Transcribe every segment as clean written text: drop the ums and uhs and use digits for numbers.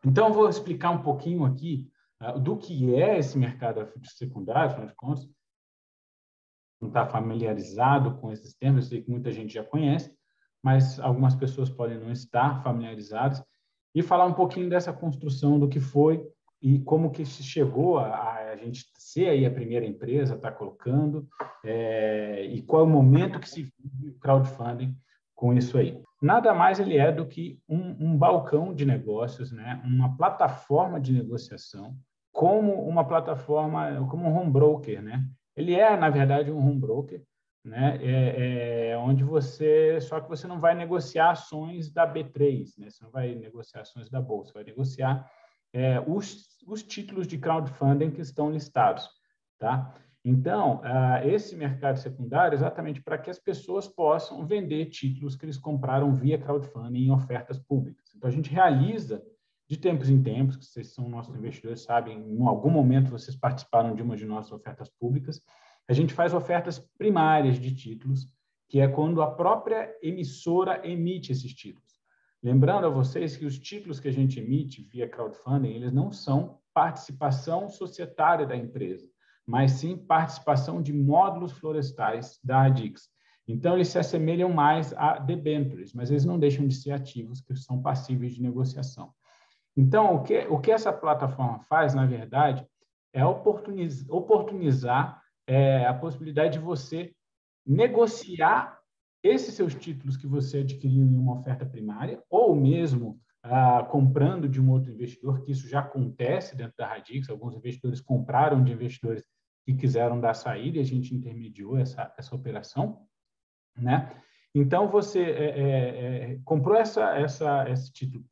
Então, eu vou explicar um pouquinho aqui do que é esse mercado secundário, afinal de contas, não está familiarizado com esses termos, eu sei que muita gente já conhece, mas algumas pessoas podem não estar familiarizadas, e falar um pouquinho dessa construção do que foi e como que se chegou a gente ser aí a primeira empresa, está colocando, e qual é o momento que se vive o crowdfunding com isso aí. Nada mais ele é do que um balcão de negócios, né? Uma plataforma de negociação, como uma plataforma, como um home broker, né? Ele é, na verdade, um home broker, né? Onde só que você não vai negociar ações da B3, né? Você não vai negociar ações da bolsa, vai negociar os títulos de crowdfunding que estão listados, tá? Então, esse mercado secundário é exatamente para que as pessoas possam vender títulos que eles compraram via crowdfunding em ofertas públicas. Então, a gente realiza de tempos em tempos, que vocês são nossos investidores, sabem, em algum momento vocês participaram de uma de nossas ofertas públicas, a gente faz ofertas primárias de títulos, que é quando a própria emissora emite esses títulos. Lembrando a vocês que os títulos que a gente emite via crowdfunding, eles não são participação societária da empresa, mas sim participação de módulos florestais da Radix. Então, eles se assemelham mais a debentures, mas eles não deixam de ser ativos, que são passíveis de negociação. Então, o que essa plataforma faz, na verdade, é oportunizar a possibilidade de você negociar esses seus títulos que você adquiriu em uma oferta primária, ou mesmo comprando de um outro investidor, que isso já acontece dentro da Radix. Alguns investidores compraram de investidores que quiseram dar saída e a gente intermediou essa operação, né? Então, você comprou esse título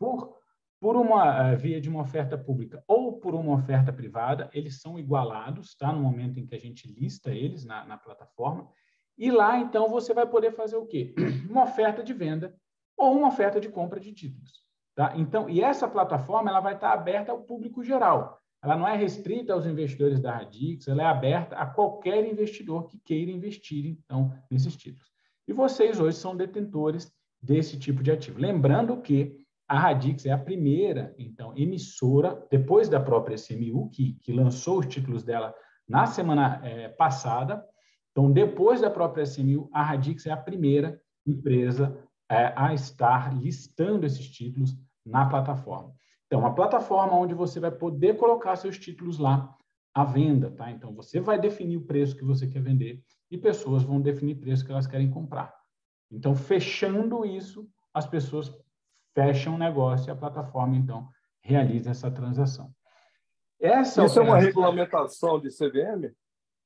por uma via de uma oferta pública ou por uma oferta privada, eles são igualados, tá? No momento em que a gente lista eles na plataforma. E lá, então, você vai poder fazer o quê? Uma oferta de venda ou uma oferta de compra de títulos, tá? Então, e essa plataforma ela vai estar aberta ao público geral. Ela não é restrita aos investidores da Radix, ela é aberta a qualquer investidor que queira investir, então, nesses títulos. E vocês hoje são detentores desse tipo de ativo. Lembrando que a Radix é a primeira, então, emissora, depois da própria CMU, que lançou os títulos dela na semana passada. Então, depois da própria CMU, a Radix é a primeira empresa a estar listando esses títulos na plataforma. Então, uma plataforma onde você vai poder colocar seus títulos lá à venda, tá? Então, você vai definir o preço que você quer vender e pessoas vão definir o preço que elas querem comprar. Então, fechando isso, as pessoas fecham o negócio e a plataforma, então, realiza essa transação. Essa Isso operação, é uma regulamentação de CVM?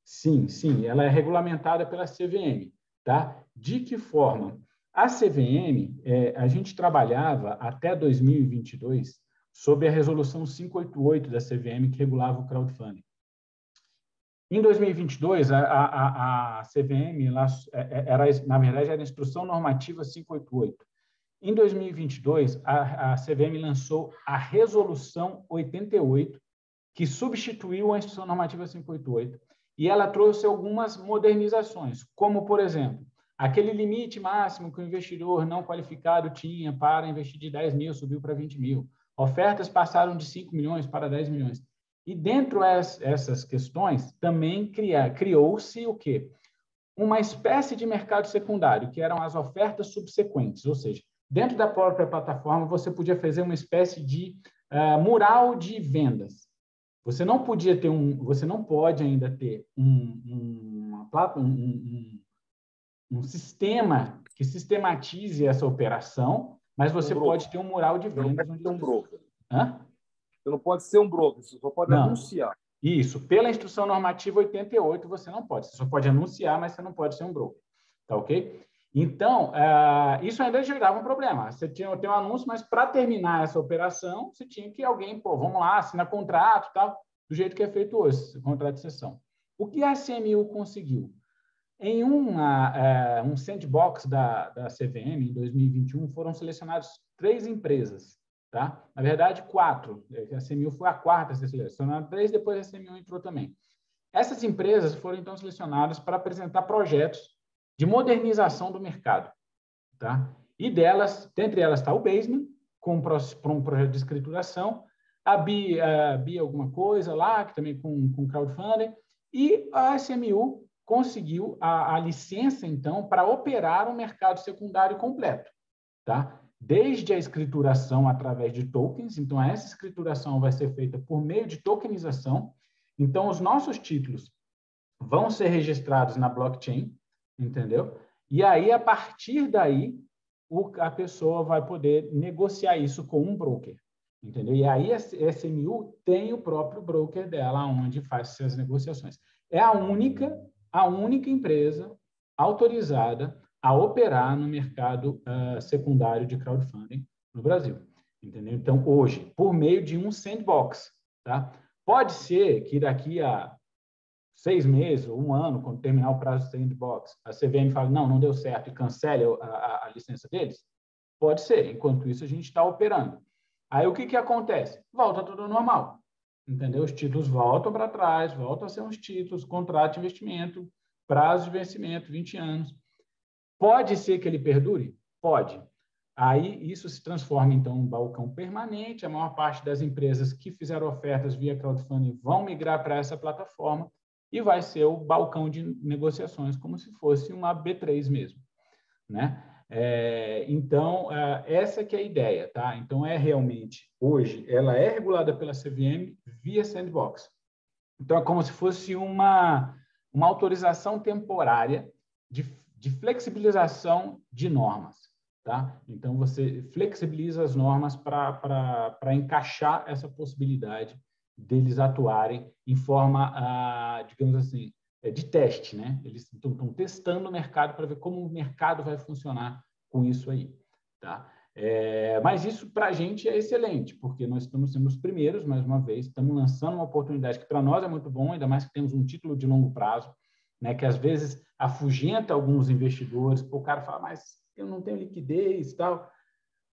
Sim, ela é regulamentada pela CVM, tá? De que forma? A CVM, a gente trabalhava até 2022 sob a resolução 588 da CVM, que regulava o crowdfunding. Em 2022, a CVM, na verdade, era a Instrução Normativa 588. Em 2022, a CVM lançou a Resolução 88, que substituiu a Instrução Normativa 588, e ela trouxe algumas modernizações, como, por exemplo, aquele limite máximo que o investidor não qualificado tinha para investir de 10 mil subiu para 20 mil. Ofertas passaram de 5 milhões para 10 milhões. E dentro dessas questões, também criou-se o quê? Uma espécie de mercado secundário, que eram as ofertas subsequentes, ou seja, dentro da própria plataforma, você podia fazer uma espécie de mural de vendas. Você não pode ainda ter um sistema que sistematize essa operação, mas você pode ter um mural de vendas. Você não pode ser um broker. Hã? Você não pode ser um broker, você só pode anunciar. Isso, pela Instrução Normativa 88, você não pode. Você só pode anunciar, mas você não pode ser um broker. Tá ok? Então, isso ainda gerava um problema. Você tinha um anúncio, mas para terminar essa operação, você tinha que alguém, vamos lá, assina contrato, tal, do jeito que é feito hoje, contrato de cessão. O que a CMU conseguiu? Em um sandbox da CVM, em 2021, foram selecionadas 3 empresas, tá? Na verdade, 4. A CMU foi a quarta a ser selecionada, 3, depois a CMU entrou também. Essas empresas foram, então, selecionadas para apresentar projetos de modernização do mercado, tá? E dentre elas está o Basement, com um projeto de escrituração, a Bi alguma coisa lá, que também com crowdfunding, e a SMU conseguiu a licença, então, para operar um mercado secundário completo, tá? Desde a escrituração através de tokens, então essa escrituração vai ser feita por meio de tokenização, então os nossos títulos vão ser registrados na blockchain, entendeu? E aí, a partir daí, a pessoa vai poder negociar isso com um broker, entendeu? E aí a SMU tem o próprio broker dela, onde faz essas negociações. É a única empresa autorizada a operar no mercado secundário de crowdfunding no Brasil, entendeu? Então, hoje, por meio de um sandbox, tá? Pode ser que daqui a 6 meses ou um ano, quando terminar o prazo do sandbox, a CVM fala, não deu certo e cancele a licença deles? Pode ser. Enquanto isso, a gente está operando. Aí, o que acontece? Volta tudo ao normal. Entendeu? Os títulos voltam para trás, voltam a ser uns títulos, contrato de investimento, prazo de vencimento, 20 anos. Pode ser que ele perdure? Pode. Aí, isso se transforma, então, em um balcão permanente. A maior parte das empresas que fizeram ofertas via crowdfunding vão migrar para essa plataforma e vai ser o balcão de negociações, como se fosse uma B3 mesmo, né? Então, essa que é a ideia, tá? Então, realmente, hoje, ela é regulada pela CVM via sandbox. Então, é como se fosse uma autorização temporária de flexibilização de normas, tá? Então, você flexibiliza as normas para encaixar essa possibilidade deles atuarem em forma, digamos assim, de teste, né? Eles estão testando o mercado para ver como o mercado vai funcionar com isso aí, tá? Mas isso para a gente é excelente, porque nós estamos sendo os primeiros, mais uma vez, estamos lançando uma oportunidade que para nós é muito bom, ainda mais que temos um título de longo prazo, né, que às vezes afugenta alguns investidores, o cara fala, mas eu não tenho liquidez e tal.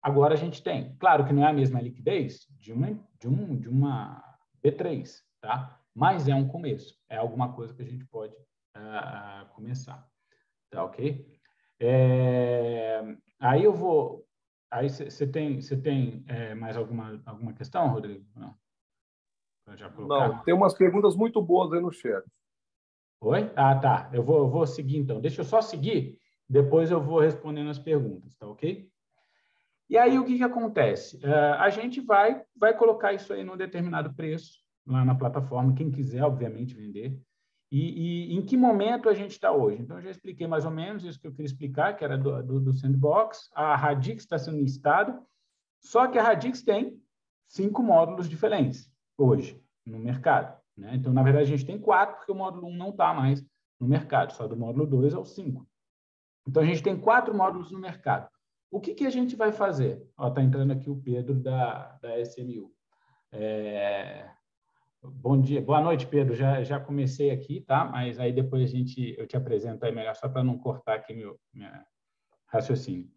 Agora a gente tem. Claro que não é a mesma liquidez de uma B3, tá? Mas é um começo, é alguma coisa que a gente pode começar, tá ok? Aí eu vou... Aí você tem mais alguma questão, Rodrigo? Para já Não, colocar? tem umas perguntas muito boas aí no chat. Oi? Ah, tá. Eu vou seguir, então. Deixa eu só seguir, depois eu vou respondendo as perguntas, tá ok? E aí, o que acontece? A gente vai colocar isso aí num determinado preço, lá na plataforma, quem quiser, obviamente, vender. E em que momento a gente está hoje? Então, eu já expliquei mais ou menos isso que eu queria explicar, que era do sandbox. A Radix está sendo listada, só que a Radix tem 5 módulos diferentes hoje no mercado, né? Então, na verdade, a gente tem 4, porque o módulo 1 não está mais no mercado, só do módulo 2 ao 5. Então, a gente tem 4 módulos no mercado. O que a gente vai fazer? Está entrando aqui o Pedro da SMU. Bom dia, boa noite, Pedro. Já comecei aqui, tá? Mas aí depois eu te apresento aí melhor, só para não cortar aqui meu raciocínio.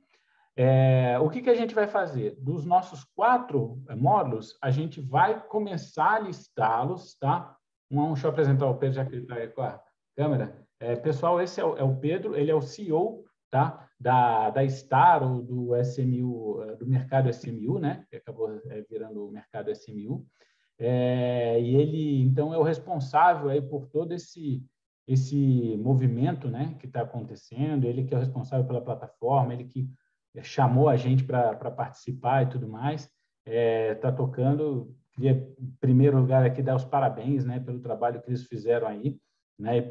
O que a gente vai fazer? Dos nossos 4 módulos, a gente vai começar a listá-los, tá? Deixa eu apresentar o Pedro, já que ele está aí com a câmera. Pessoal, esse é o Pedro, ele é o CEO, tá? Da Star, ou do SMU, do mercado SMU, né? Que acabou virando o mercado SMU. E ele, então, é o responsável aí por todo esse movimento, né, que está acontecendo, ele que é o responsável pela plataforma, ele que chamou a gente para participar e tudo mais, está tocando. Queria, em primeiro lugar, aqui dar os parabéns, né, pelo trabalho que eles fizeram aí, né, e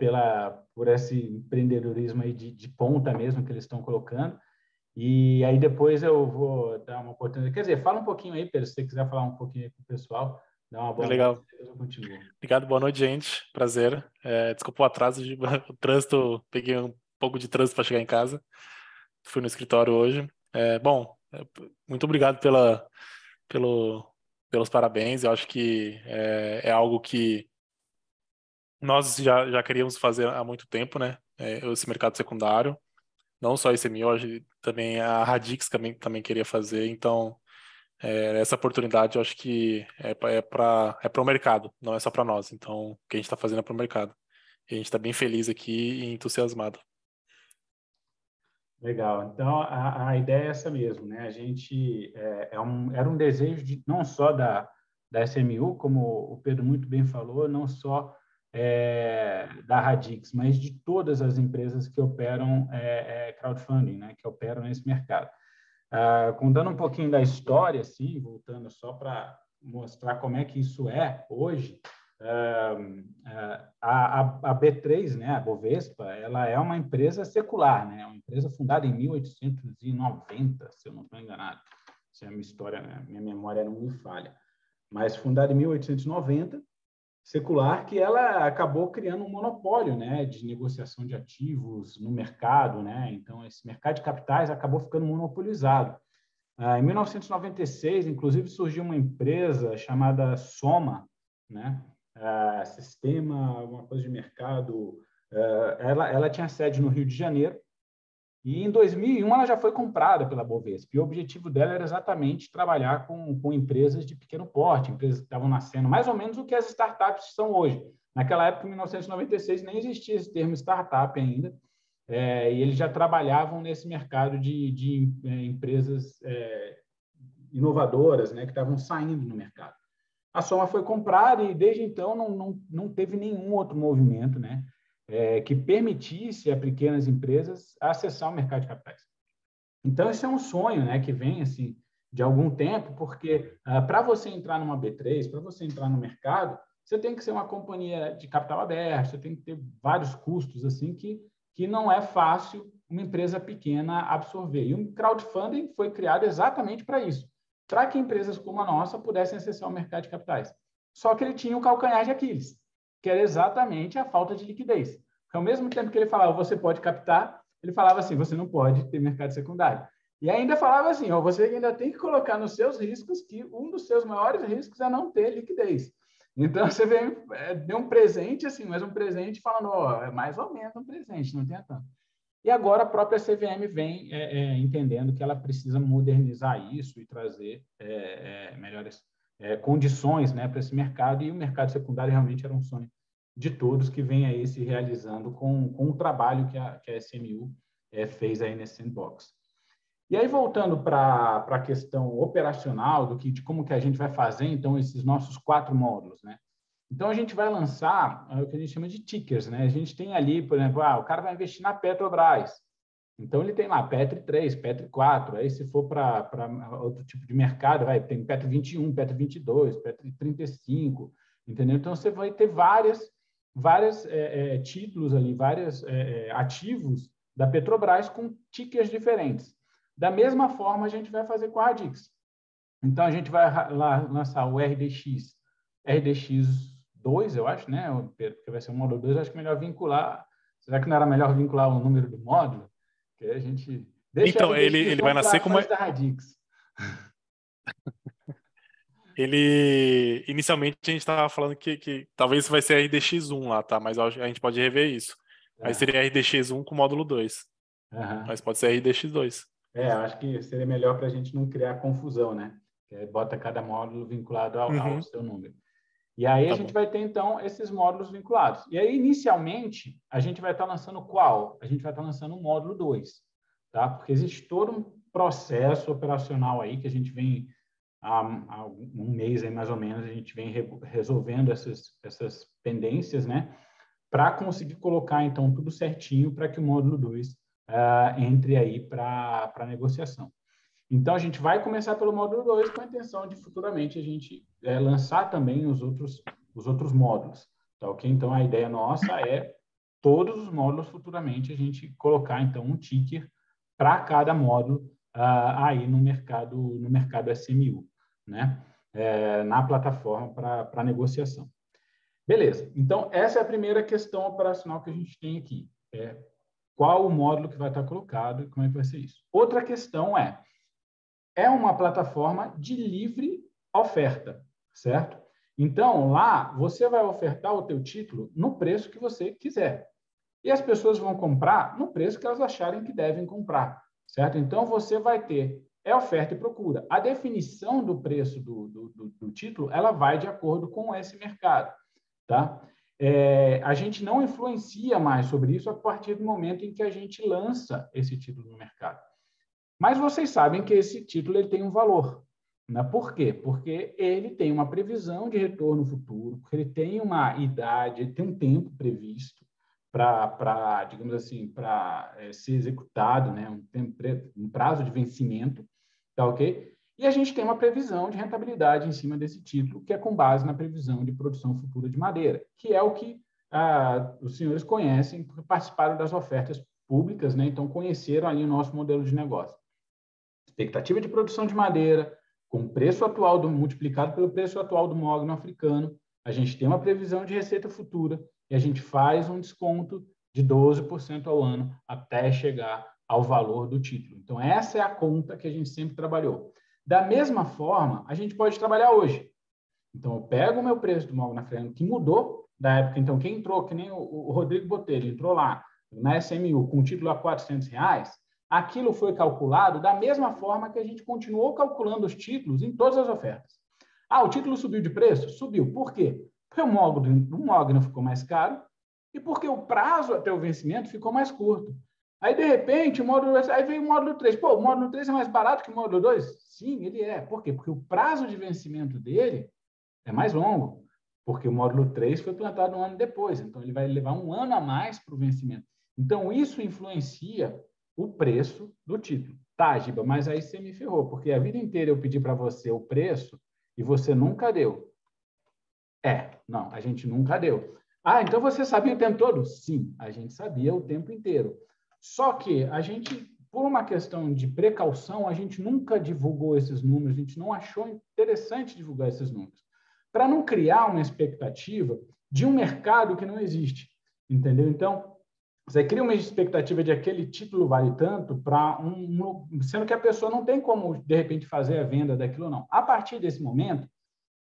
por esse empreendedorismo aí de ponta mesmo que eles estão colocando. E aí depois eu vou dar uma oportunidade. Quer dizer, fala um pouquinho aí, Pedro, se você quiser falar um pouquinho aí com o pessoal, dá uma boa noite, Legal. depois eu continuo. Obrigado, boa noite, gente. Prazer. Desculpa o atraso, o trânsito, peguei um pouco de trânsito para chegar em casa. Fui no escritório hoje. Muito obrigado pelos parabéns. Eu acho que é algo que nós já queríamos fazer há muito tempo, né? Esse mercado secundário. Não só esse hoje também a Radix também queria fazer. Então, essa oportunidade eu acho que é para o mercado, não é só para nós. Então, o que a gente está fazendo é para o mercado. E a gente está bem feliz aqui e entusiasmado. Legal. Então, a ideia é essa mesmo, né? A gente era um desejo não só da da SMU, como o Pedro muito bem falou, não só da Radix, mas de todas as empresas que operam crowdfunding, né, que operam nesse mercado. Contando um pouquinho da história, assim, voltando só para mostrar como é que isso é hoje, a B3, né, a Bovespa, ela é uma empresa secular, né, uma empresa fundada em 1890, se eu não estou enganado. Se a minha história, minha memória não me falha. Mas fundada em 1890, secular, que ela acabou criando um monopólio, né, de negociação de ativos no mercado, né? Então esse mercado de capitais acabou ficando monopolizado. Em 1996, inclusive, surgiu uma empresa chamada Soma, né? Sistema, alguma coisa de mercado. Ela tinha sede no Rio de Janeiro. E em 2001 ela já foi comprada pela Bovespa. E o objetivo dela era exatamente trabalhar com empresas de pequeno porte, empresas que estavam nascendo, mais ou menos o que as startups são hoje. Naquela época, em 1996, nem existia esse termo startup ainda, e eles já trabalhavam nesse mercado de empresas inovadoras, né, que estavam saindo no mercado. A Soma foi comprada e, desde então, não teve nenhum outro movimento, né, que permitisse a pequenas empresas acessar o mercado de capitais. Então, esse é um sonho, né, que vem assim, de algum tempo, porque para você entrar numa B3, para você entrar no mercado, você tem que ser uma companhia de capital aberto, você tem que ter vários custos assim que não é fácil uma empresa pequena absorver. E um crowdfunding foi criado exatamente para isso, para que empresas como a nossa pudessem acessar o mercado de capitais. Só que ele tinha o calcanhar de Aquiles, que era exatamente a falta de liquidez. Porque, ao mesmo tempo que ele falava, você pode captar, ele falava assim, você não pode ter mercado secundário. E ainda falava assim, você ainda tem que colocar nos seus riscos que um dos seus maiores riscos é não ter liquidez. Então, você deu um presente, assim, mas um presente falando, é mais ou menos um presente, não tem tanto. E agora a própria CVM vem entendendo que ela precisa modernizar isso e trazer melhores condições, né, para esse mercado, e o mercado secundário realmente era um sonho de todos que vem aí se realizando com o trabalho que a SMU fez aí nesse sandbox. E aí, voltando para a questão operacional de como que a gente vai fazer, então, esses nossos 4 módulos, né? Então, a gente vai lançar o que a gente chama de tickers, né? A gente tem ali, por exemplo, o cara vai investir na Petrobras. Então, ele tem lá Petri 3, Petri 4. Aí, se for para outro tipo de mercado, tem Petri 21, Petri 22, Petri 35, entendeu? Então, você vai ter vários títulos ali, vários ativos da Petrobras com tickers diferentes. Da mesma forma, a gente vai fazer com a Radix. Então, a gente vai lá lançar o RDX2, eu acho, né? Porque vai ser o módulo 2, acho que é melhor vincular. Será que não era melhor vincular o número do módulo? Que a gente deixa então, ele vai nascer como da Radix. Inicialmente a gente estava falando que talvez vai ser RDX1 lá, tá? Mas a gente pode rever isso. Mas seria RDX1 com módulo 2. Mas pode ser RDX2. Acho que seria melhor para a gente não criar confusão, né? Que bota cada módulo vinculado ao seu número. E aí a gente vai ter, então, esses módulos vinculados. E aí, inicialmente, a gente vai estar lançando qual? A gente vai estar lançando o módulo 2, tá? Porque existe todo um processo operacional aí que a gente vem, há um mês aí, mais ou menos, a gente vem resolvendo essas pendências, né? Para conseguir colocar, então, tudo certinho para que o módulo 2 entre aí para negociação. Então, a gente vai começar pelo módulo 2 com a intenção de, futuramente, a gente lançar também os outros módulos. Tá, okay? Então, a ideia nossa é, todos os módulos, futuramente, a gente colocar, então, um ticker para cada módulo aí no mercado SMU, né? Na plataforma para negociação. Beleza. Então, essa é a primeira questão operacional que a gente tem aqui. Qual o módulo que vai estar colocado e como é que vai ser isso. Outra questão é uma plataforma de livre oferta, certo? Então, lá, você vai ofertar o teu título no preço que você quiser. E as pessoas vão comprar no preço que elas acharem que devem comprar, certo? Então, você vai ter oferta e procura. A definição do preço do título, ela vai de acordo com esse mercado, tá? A gente não influencia mais sobre isso a partir do momento em que a gente lança esse título no mercado. Mas vocês sabem que esse título ele tem um valor. Né? Por quê? Porque ele tem uma previsão de retorno futuro, porque ele tem uma idade, ele tem um tempo previsto para, digamos assim, para ser executado, né? Um prazo de vencimento, tá ok? E a gente tem uma previsão de rentabilidade em cima desse título, que é com base na previsão de produção futura de madeira, que é o que os senhores conhecem, porque participaram das ofertas públicas, né? Então conheceram ali o nosso modelo de negócio. Expectativa de produção de madeira, com o preço atual multiplicado pelo preço atual do mogno africano, a gente tem uma previsão de receita futura e a gente faz um desconto de 12% ao ano até chegar ao valor do título. Então, essa é a conta que a gente sempre trabalhou. Da mesma forma, a gente pode trabalhar hoje. Então, eu pego o meu preço do mogno africano, que mudou da época. Então, quem entrou, que nem o Rodrigo Botelho, entrou lá na SMU com o título a R$400, aquilo foi calculado da mesma forma que a gente continuou calculando os títulos em todas as ofertas. O título subiu de preço? Subiu. Por quê? Porque o mogno ficou mais caro e porque o prazo até o vencimento ficou mais curto. Aí, de repente, aí veio o módulo 3. Pô, o módulo 3 é mais barato que o módulo 2? Sim, ele é. Por quê? Porque o prazo de vencimento dele é mais longo, porque o módulo 3 foi plantado um ano depois. Então, ele vai levar um ano a mais para o vencimento. Então, isso influencia o preço do título. Tá, Giba, mas aí você me ferrou, porque a vida inteira eu pedi para você o preço e você nunca deu. Não, a gente nunca deu. Então você sabia o tempo todo? Sim, a gente sabia o tempo inteiro. Só que a gente, por uma questão de precaução, a gente nunca divulgou esses números, a gente não achou interessante divulgar esses números, para não criar uma expectativa de um mercado que não existe, entendeu? Então, você cria uma expectativa de aquele título vale tanto para sendo que a pessoa não tem como, de repente, fazer a venda daquilo, não. A partir desse momento,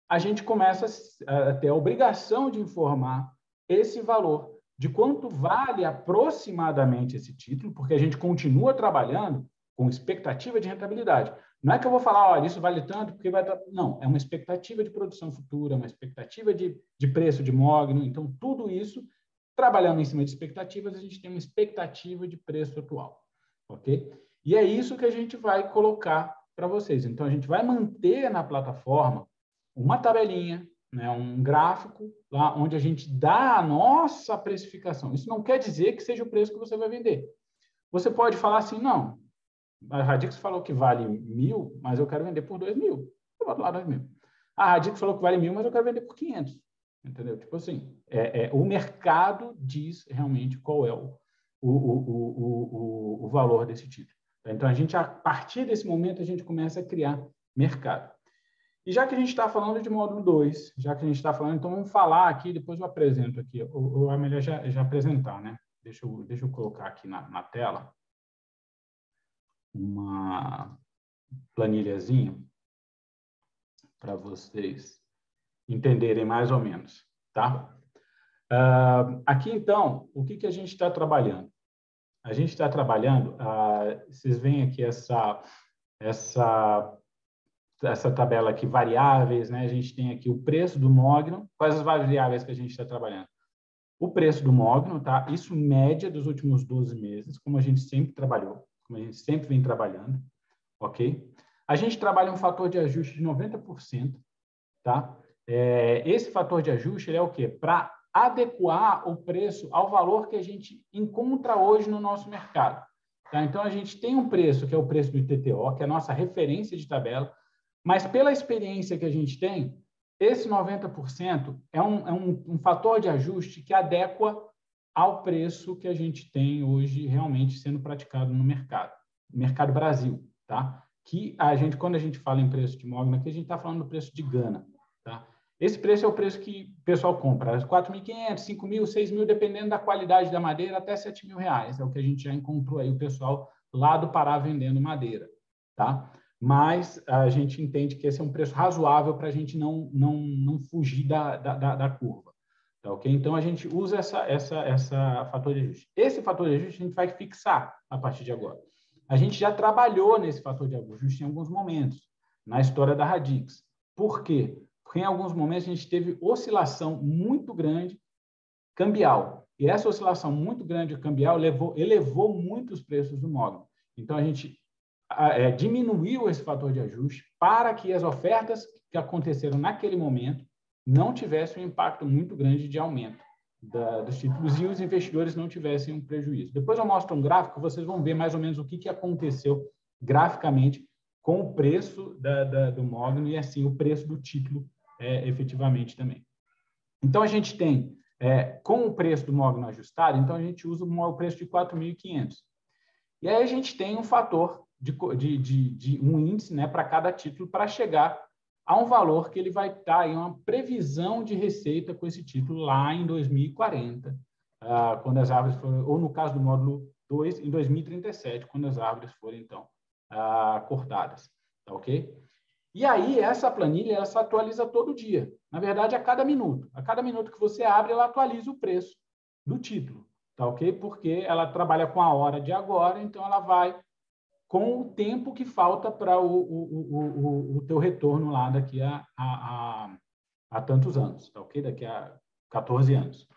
a gente começa a ter a obrigação de informar esse valor, de quanto vale aproximadamente esse título, porque a gente continua trabalhando com expectativa de rentabilidade. Não é que eu vou falar, olha, isso vale tanto, porque vai... Não, é uma expectativa de produção futura, uma expectativa de preço de mogno. Então, tudo isso, trabalhando em cima de expectativas, a gente tem uma expectativa de preço atual, ok? E é isso que a gente vai colocar para vocês. Então, a gente vai manter na plataforma uma tabelinha, né, um gráfico, lá onde a gente dá a nossa precificação. Isso não quer dizer que seja o preço que você vai vender. Você pode falar assim, não, a Radix falou que vale 1.000, mas eu quero vender por 2.000. Eu boto lá 2.000. A Radix falou que vale 1.000, mas eu quero vender por 500. Entendeu? Tipo assim, o mercado diz realmente qual é o valor desse título. Então, a partir desse momento, a gente começa a criar mercado. E já que a gente está falando de módulo 2, já que a gente está falando, então vamos falar aqui, depois eu apresento aqui, ou é melhor já apresentar, né? Deixa eu colocar aqui na tela uma planilhazinha para vocês entenderem mais ou menos, tá? Aqui, então, o que a gente está trabalhando? A gente está trabalhando, vocês veem aqui essa tabela aqui, variáveis, né? A gente tem aqui o preço do mogno. Quais as variáveis que a gente está trabalhando? O preço do mogno, tá? Isso média dos últimos 12 meses, como a gente sempre trabalhou, como a gente sempre vem trabalhando, ok? A gente trabalha um fator de ajuste de 90%, tá? Esse fator de ajuste ele é o quê? Para adequar o preço ao valor que a gente encontra hoje no nosso mercado. Tá? Então, a gente tem um preço, que é o preço do ITTO, que é a nossa referência de tabela, mas pela experiência que a gente tem, esse 90% é um fator de ajuste que adequa ao preço que a gente tem hoje realmente sendo praticado no mercado Brasil, tá? Que quando a gente fala em preço de mogno, aqui a gente está falando do preço de Gana, tá? Esse preço é o preço que o pessoal compra, 4.500, 5.000, 6.000, dependendo da qualidade da madeira, até 7.000 reais. É o que a gente já encontrou aí o pessoal lá do Pará vendendo madeira, tá? Mas a gente entende que esse é um preço razoável para a gente não fugir da curva, tá ok? Então, a gente usa essa fator de ajuste. Esse fator de ajuste a gente vai fixar a partir de agora. A gente já trabalhou nesse fator de ajuste em alguns momentos, na história da Radix. Por quê? Porque em alguns momentos a gente teve oscilação muito grande cambial. E essa oscilação muito grande cambial elevou muito os preços do mogno. Então, a gente diminuiu esse fator de ajuste para que as ofertas que aconteceram naquele momento não tivessem um impacto muito grande de aumento dos títulos e os investidores não tivessem um prejuízo. Depois eu mostro um gráfico, vocês vão ver mais ou menos o que aconteceu graficamente com o preço do Mogno e, assim, o preço do título efetivamente também. Então, a gente tem, com o preço do Mogno ajustado, então a gente usa o preço de 4.500. E aí a gente tem um fator de um índice, né, para cada título para chegar a um valor que ele vai estar em uma previsão de receita com esse título lá em 2040, quando as árvores forem, ou no caso do módulo 2, em 2037, quando as árvores forem, então, cortadas. Tá ok? E aí, essa planilha, ela se atualiza todo dia. Na verdade, a cada minuto. A cada minuto que você abre, ela atualiza o preço do título. Tá ok? Porque ela trabalha com a hora de agora, então ela vai com o tempo que falta para o teu retorno lá daqui a tantos anos, tá ok? Daqui a 14 anos.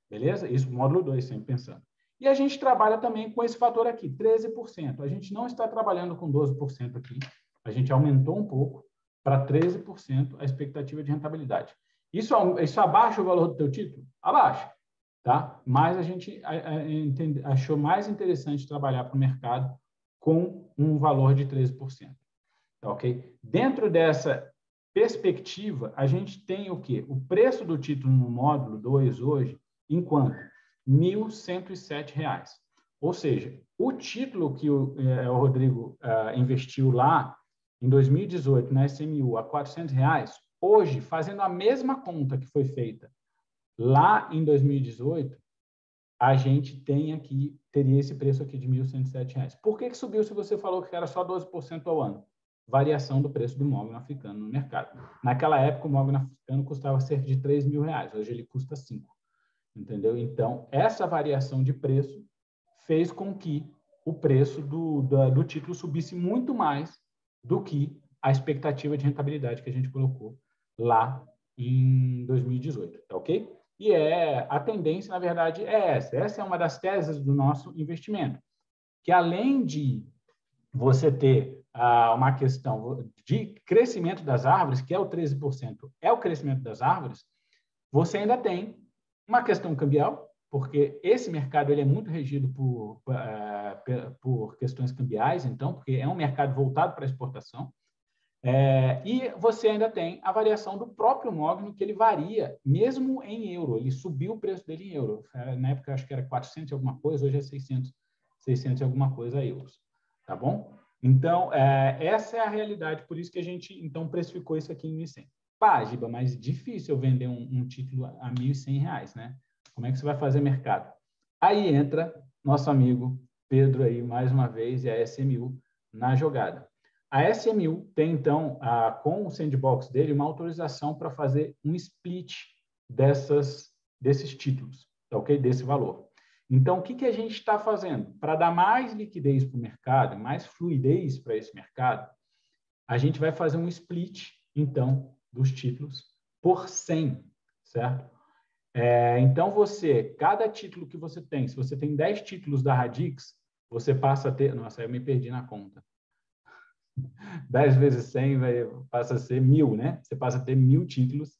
Beleza? Isso, módulo 2, sempre pensando. E a gente trabalha também com esse fator aqui, 13%. A gente não está trabalhando com 12% aqui. A gente aumentou um pouco para 13% a expectativa de rentabilidade. Isso abaixa o valor do teu título? Abaixa. Tá? Mas a gente achou mais interessante trabalhar para o mercado com um valor de 13%. Tá, ok? Dentro dessa perspectiva, a gente tem o quê? O preço do título no módulo 2 hoje, enquanto R$ 1.107. Ou seja, o título que o Rodrigo investiu lá em 2018 na SMU a R$ 400, hoje, fazendo a mesma conta que foi feita lá em 2018, a gente teria esse preço aqui de R$ 1.107. Por que subiu se você falou que era só 12% ao ano? Variação do preço do mogno africano no mercado. Naquela época, o mogno africano custava cerca de R$ 3.000. Hoje ele custa 5. Entendeu? Então, essa variação de preço fez com que o preço do título subisse muito mais do que a expectativa de rentabilidade que a gente colocou lá em 2018. Tá ok? E a tendência, na verdade, é essa. Essa é uma das teses do nosso investimento, que além de você ter uma questão de crescimento das árvores, que é o 13%, é o crescimento das árvores, você ainda tem uma questão cambial, porque esse mercado ele é muito regido por questões cambiais, então, porque é um mercado voltado para a exportação. E você ainda tem a variação do próprio mogno, que ele varia, mesmo em euro. Ele subiu o preço dele em euro. Na época, acho que era 400 e alguma coisa, hoje é 600 e alguma coisa euros. Tá bom? Então, essa é a realidade, por isso que a gente, então, precificou isso aqui em 1.100. Pá, Giba, mas difícil eu vender um título a R$ 1.100, né? Como é que você vai fazer mercado? Aí entra nosso amigo Pedro aí, mais uma vez, e a SMU na jogada. A SMU tem, então, com o sandbox dele, uma autorização para fazer um split desses títulos, tá ok? Desse valor. Então, o que a gente está fazendo? Para dar mais liquidez para o mercado, mais fluidez para esse mercado, a gente vai fazer um split, então, dos títulos por 100, certo? Então, cada título que você tem, se você tem 10 títulos da Radix, você passa a ter... Nossa, eu me perdi na conta. 10 vezes 100 passa a ser 1.000, né? Você passa a ter 1.000 títulos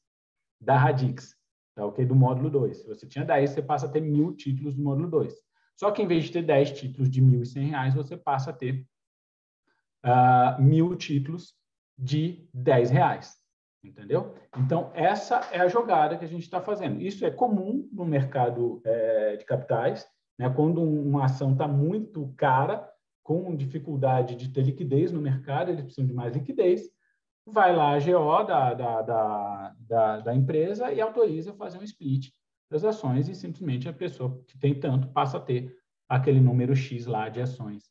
da Radix, tá ok? Do módulo 2. Se você tinha 10, você passa a ter 1.000 títulos do módulo 2. Só que em vez de ter 10 títulos de R$ 1.100, você passa a ter 1.000 títulos de R$ 10. Entendeu? Então, essa é a jogada que a gente está fazendo. Isso é comum no mercado de capitais, né? Quando uma ação está muito cara, com dificuldade de ter liquidez no mercado, eles precisam de mais liquidez, vai lá a GO da empresa e autoriza fazer um split das ações e simplesmente a pessoa que tem tanto passa a ter aquele número X lá de ações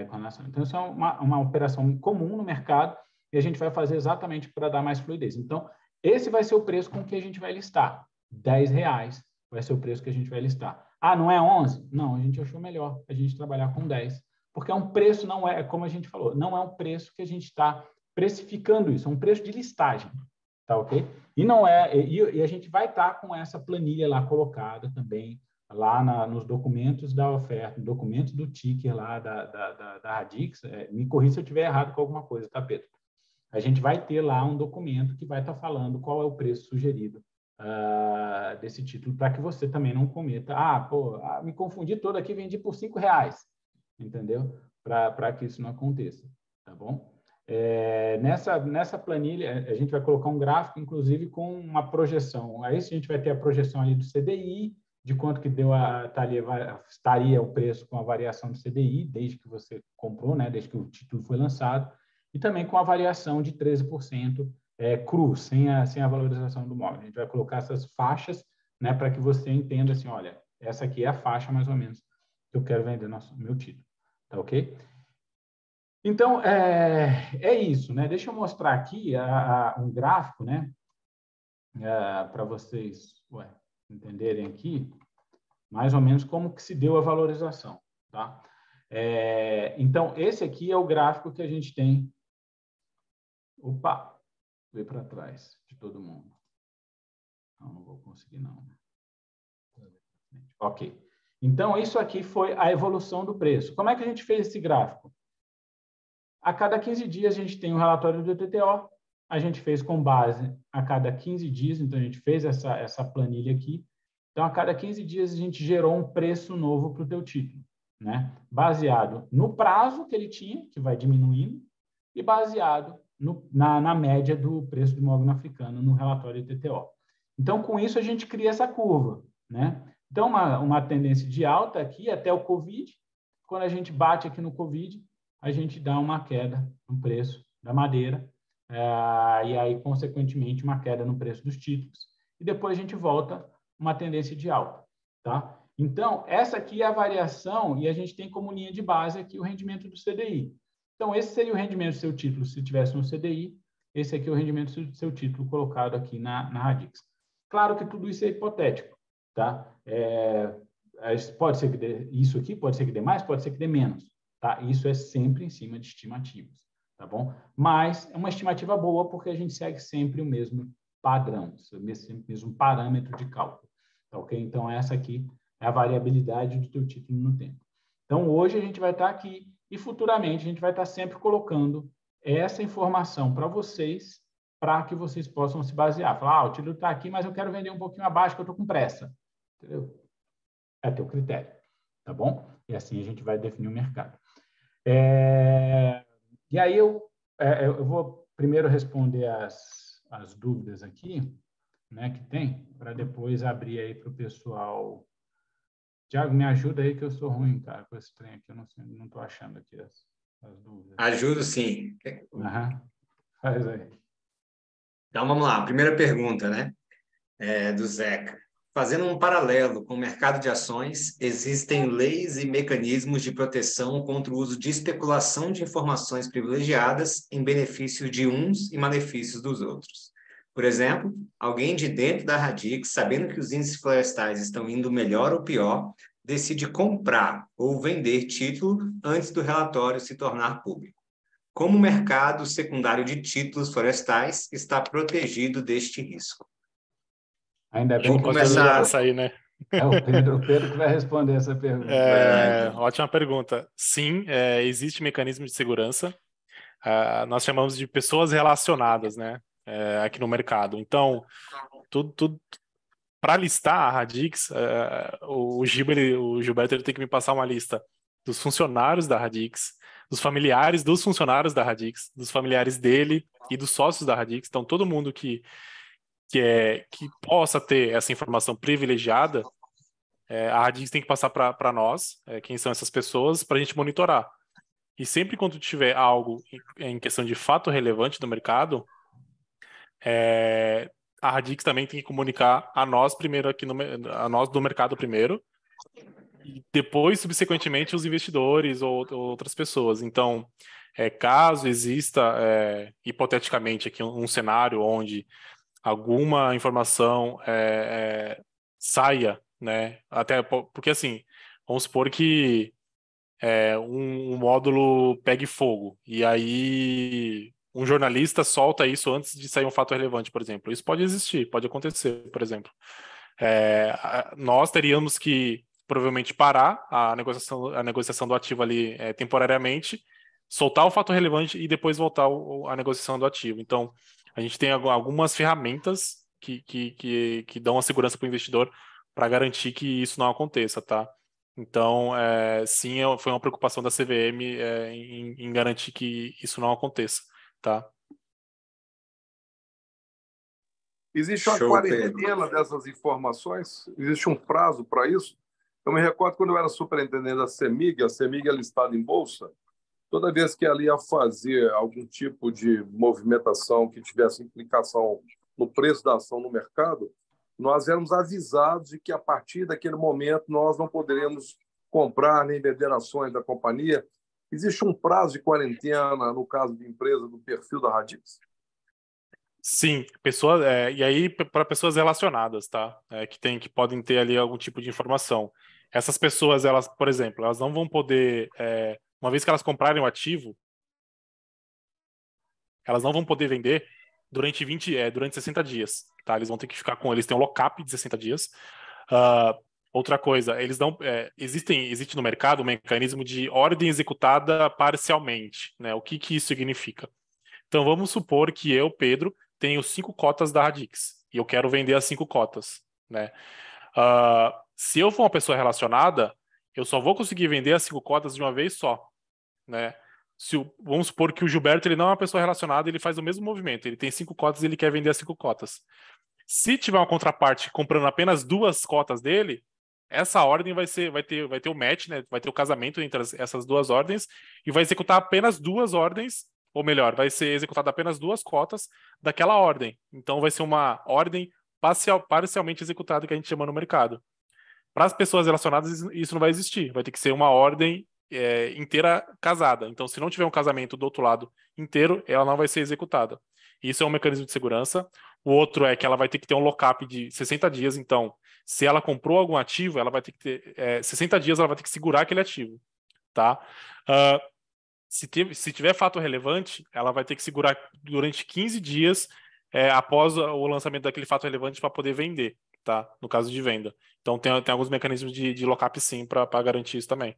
com a nação. Então, isso é uma operação comum no mercado e a gente vai fazer exatamente para dar mais fluidez. Então, esse vai ser o preço com que a gente vai listar. R$10 vai ser o preço que a gente vai listar. Ah, não é 11? Não, a gente achou melhor a gente trabalhar com 10. Porque é um preço, não é, como a gente falou, não é um preço que a gente está precificando isso, é um preço de listagem, tá ok? E não é, e a gente vai estar com essa planilha lá colocada também lá nos documentos da oferta, documentos do ticker lá da Radix, me corrija se eu estiver errado com alguma coisa, tá, Pedro? A gente vai ter lá um documento que vai estar falando qual é o preço sugerido desse título, para que você também não cometa, me confundi todo aqui, vendi por R$5, entendeu? Para que isso não aconteça, tá bom? Nessa planilha, a gente vai colocar um gráfico, inclusive, com uma projeção. Aí a gente vai ter a projeção ali do CDI, de quanto que estaria o preço com a variação do CDI, desde que você comprou, né, desde que o título foi lançado, e também com a variação de 13% cru, sem a valorização do imóvel. A gente vai colocar essas faixas, né, para que você entenda assim, olha, essa aqui é a faixa, mais ou menos, que eu quero vender meu título. Tá ok? Então, é isso, né? Deixa eu mostrar aqui um gráfico, né? Para vocês entenderem aqui, mais ou menos como que se deu a valorização, tá? Então, esse aqui é o gráfico que a gente tem. Opa! Veio para trás de todo mundo. Não vou conseguir, não. Ok. Então, isso aqui foi a evolução do preço. Como é que a gente fez esse gráfico? A cada 15 dias, a gente tem um relatório do TTO. A gente fez com base a cada 15 dias, então a gente fez essa planilha aqui. Então, a cada 15 dias, a gente gerou um preço novo para o teu título, né? Baseado no prazo que ele tinha, que vai diminuindo, e baseado na média do preço do imóvel africano no relatório TTO. Então, com isso, a gente cria essa curva, né? Então, uma tendência de alta aqui até o Covid. Quando a gente bate aqui no Covid, a gente dá uma queda no preço da madeira, e aí, consequentemente, uma queda no preço dos títulos. E depois a gente volta uma tendência de alta, tá? Então, essa aqui é a variação, e a gente tem como linha de base aqui o rendimento do CDI. Então, esse seria o rendimento do seu título se tivesse no CDI, esse aqui é o rendimento do seu título colocado aqui na Radix. Claro que tudo isso é hipotético, tá? Pode ser que dê isso aqui, pode ser que dê mais, pode ser que dê menos, tá? Isso é sempre em cima de estimativas, tá bom? Mas é uma estimativa boa porque a gente segue sempre o mesmo padrão, o mesmo parâmetro de cálculo, tá ok? Então, essa aqui é a variabilidade do teu título no tempo. Então, hoje a gente vai estar aqui e futuramente a gente vai estar sempre colocando essa informação para vocês, para que vocês possam se basear. Falar, o título está aqui, mas eu quero vender um pouquinho abaixo, que eu estou com pressa. Entendeu? É teu critério, tá bom? E assim a gente vai definir o mercado. E aí eu vou primeiro responder as dúvidas aqui, né, que tem, para depois abrir aí para o pessoal. Tiago, me ajuda aí que eu sou ruim, cara, com esse trem aqui. Eu não estou achando aqui as dúvidas. Ajudo, sim. Faz aí. Então, vamos lá. Primeira pergunta, né? Do Zeca. Fazendo um paralelo com o mercado de ações, existem leis e mecanismos de proteção contra o uso de especulação de informações privilegiadas em benefício de uns e malefícios dos outros. Por exemplo, alguém de dentro da Radix, sabendo que os índices florestais estão indo melhor ou pior, decide comprar ou vender título antes do relatório se tornar público. Como o mercado secundário de títulos florestais está protegido deste risco? Ainda bem Vou que começar essa aí, né? é o Pedro que vai responder essa pergunta. Ótima pergunta. Sim, existe mecanismo de segurança. Nós chamamos de pessoas relacionadas, né? Aqui no mercado. Então, tudo para listar a Radix, o Gilberto ele tem que me passar uma lista dos funcionários da Radix, dos familiares dos funcionários da Radix, dos familiares dele e dos sócios da Radix. Então, todo mundo que possa ter essa informação privilegiada, a Radix tem que passar para nós, quem são essas pessoas, para a gente monitorar. E sempre quando tiver algo em questão de fato relevante do mercado, a Radix também tem que comunicar a nós primeiro a nós do mercado primeiro, e depois, subsequentemente, os investidores ou outras pessoas. Então, caso exista, hipoteticamente, aqui um cenário onde alguma informação saia, né? Até porque, assim, vamos supor que um módulo pegue fogo, e aí um jornalista solta isso antes de sair um fato relevante, por exemplo. Isso pode existir, pode acontecer, por exemplo. nós teríamos que provavelmente parar a negociação do ativo ali temporariamente, soltar o fato relevante e depois voltar a negociação do ativo. Então, a gente tem algumas ferramentas que dão a segurança para o investidor para garantir que isso não aconteça, tá? Então, sim, foi uma preocupação da CVM em garantir que isso não aconteça, tá? Existe uma Show, Pedro. quarentena dessas informações? Existe um prazo para isso? Eu me recordo quando eu era superintendente da CEMIG, a CEMIG é listada em bolsa, toda vez que ela ia fazer algum tipo de movimentação que tivesse implicação no preço da ação no mercado, nós éramos avisados de que a partir daquele momento nós não poderíamos comprar nem vender ações da companhia. Existe um prazo de quarentena no caso de empresa do perfil da Radix? Sim, e aí para pessoas relacionadas, tá? Que podem ter ali algum tipo de informação. Essas pessoas, elas, por exemplo, elas não vão poder, uma vez que elas comprarem o ativo, elas não vão poder vender durante 60 dias, tá? Eles vão ter que ficar eles têm um lock-up de 60 dias. Outra coisa, eles não, existe no mercado um mecanismo de ordem executada parcialmente, né? O que isso significa? Então, vamos supor que eu, Pedro, tenho 5 cotas da Radix e eu quero vender as 5 cotas, né? Se eu for uma pessoa relacionada, eu só vou conseguir vender as 5 cotas de uma vez só, né? Vamos supor que o Gilberto ele não é uma pessoa relacionada, ele faz o mesmo movimento, ele tem 5 cotas e ele quer vender as 5 cotas. Se tiver uma contraparte comprando apenas 2 cotas dele, essa ordem vai ter o match, né? Vai ter o casamento entre essas 2 ordens e vai executar apenas 2 ordens, ou melhor, vai ser executada apenas 2 cotas daquela ordem. Então vai ser uma ordem parcialmente executada que a gente chama no mercado. Para as pessoas relacionadas, isso não vai existir. Vai ter que ser uma ordem inteira casada. Então, se não tiver um casamento do outro lado inteiro, ela não vai ser executada. Isso é um mecanismo de segurança. O outro é que ela vai ter que ter um lock-up de 60 dias. Então, se ela comprou algum ativo, ela vai ter que ter 60 dias, ela vai ter que segurar aquele ativo, tá? Se tiver fato relevante, ela vai ter que segurar durante 15 dias após o lançamento daquele fato relevante para poder vender, tá? No caso de venda. Então, tem alguns mecanismos de lock-up, sim, para garantir isso também.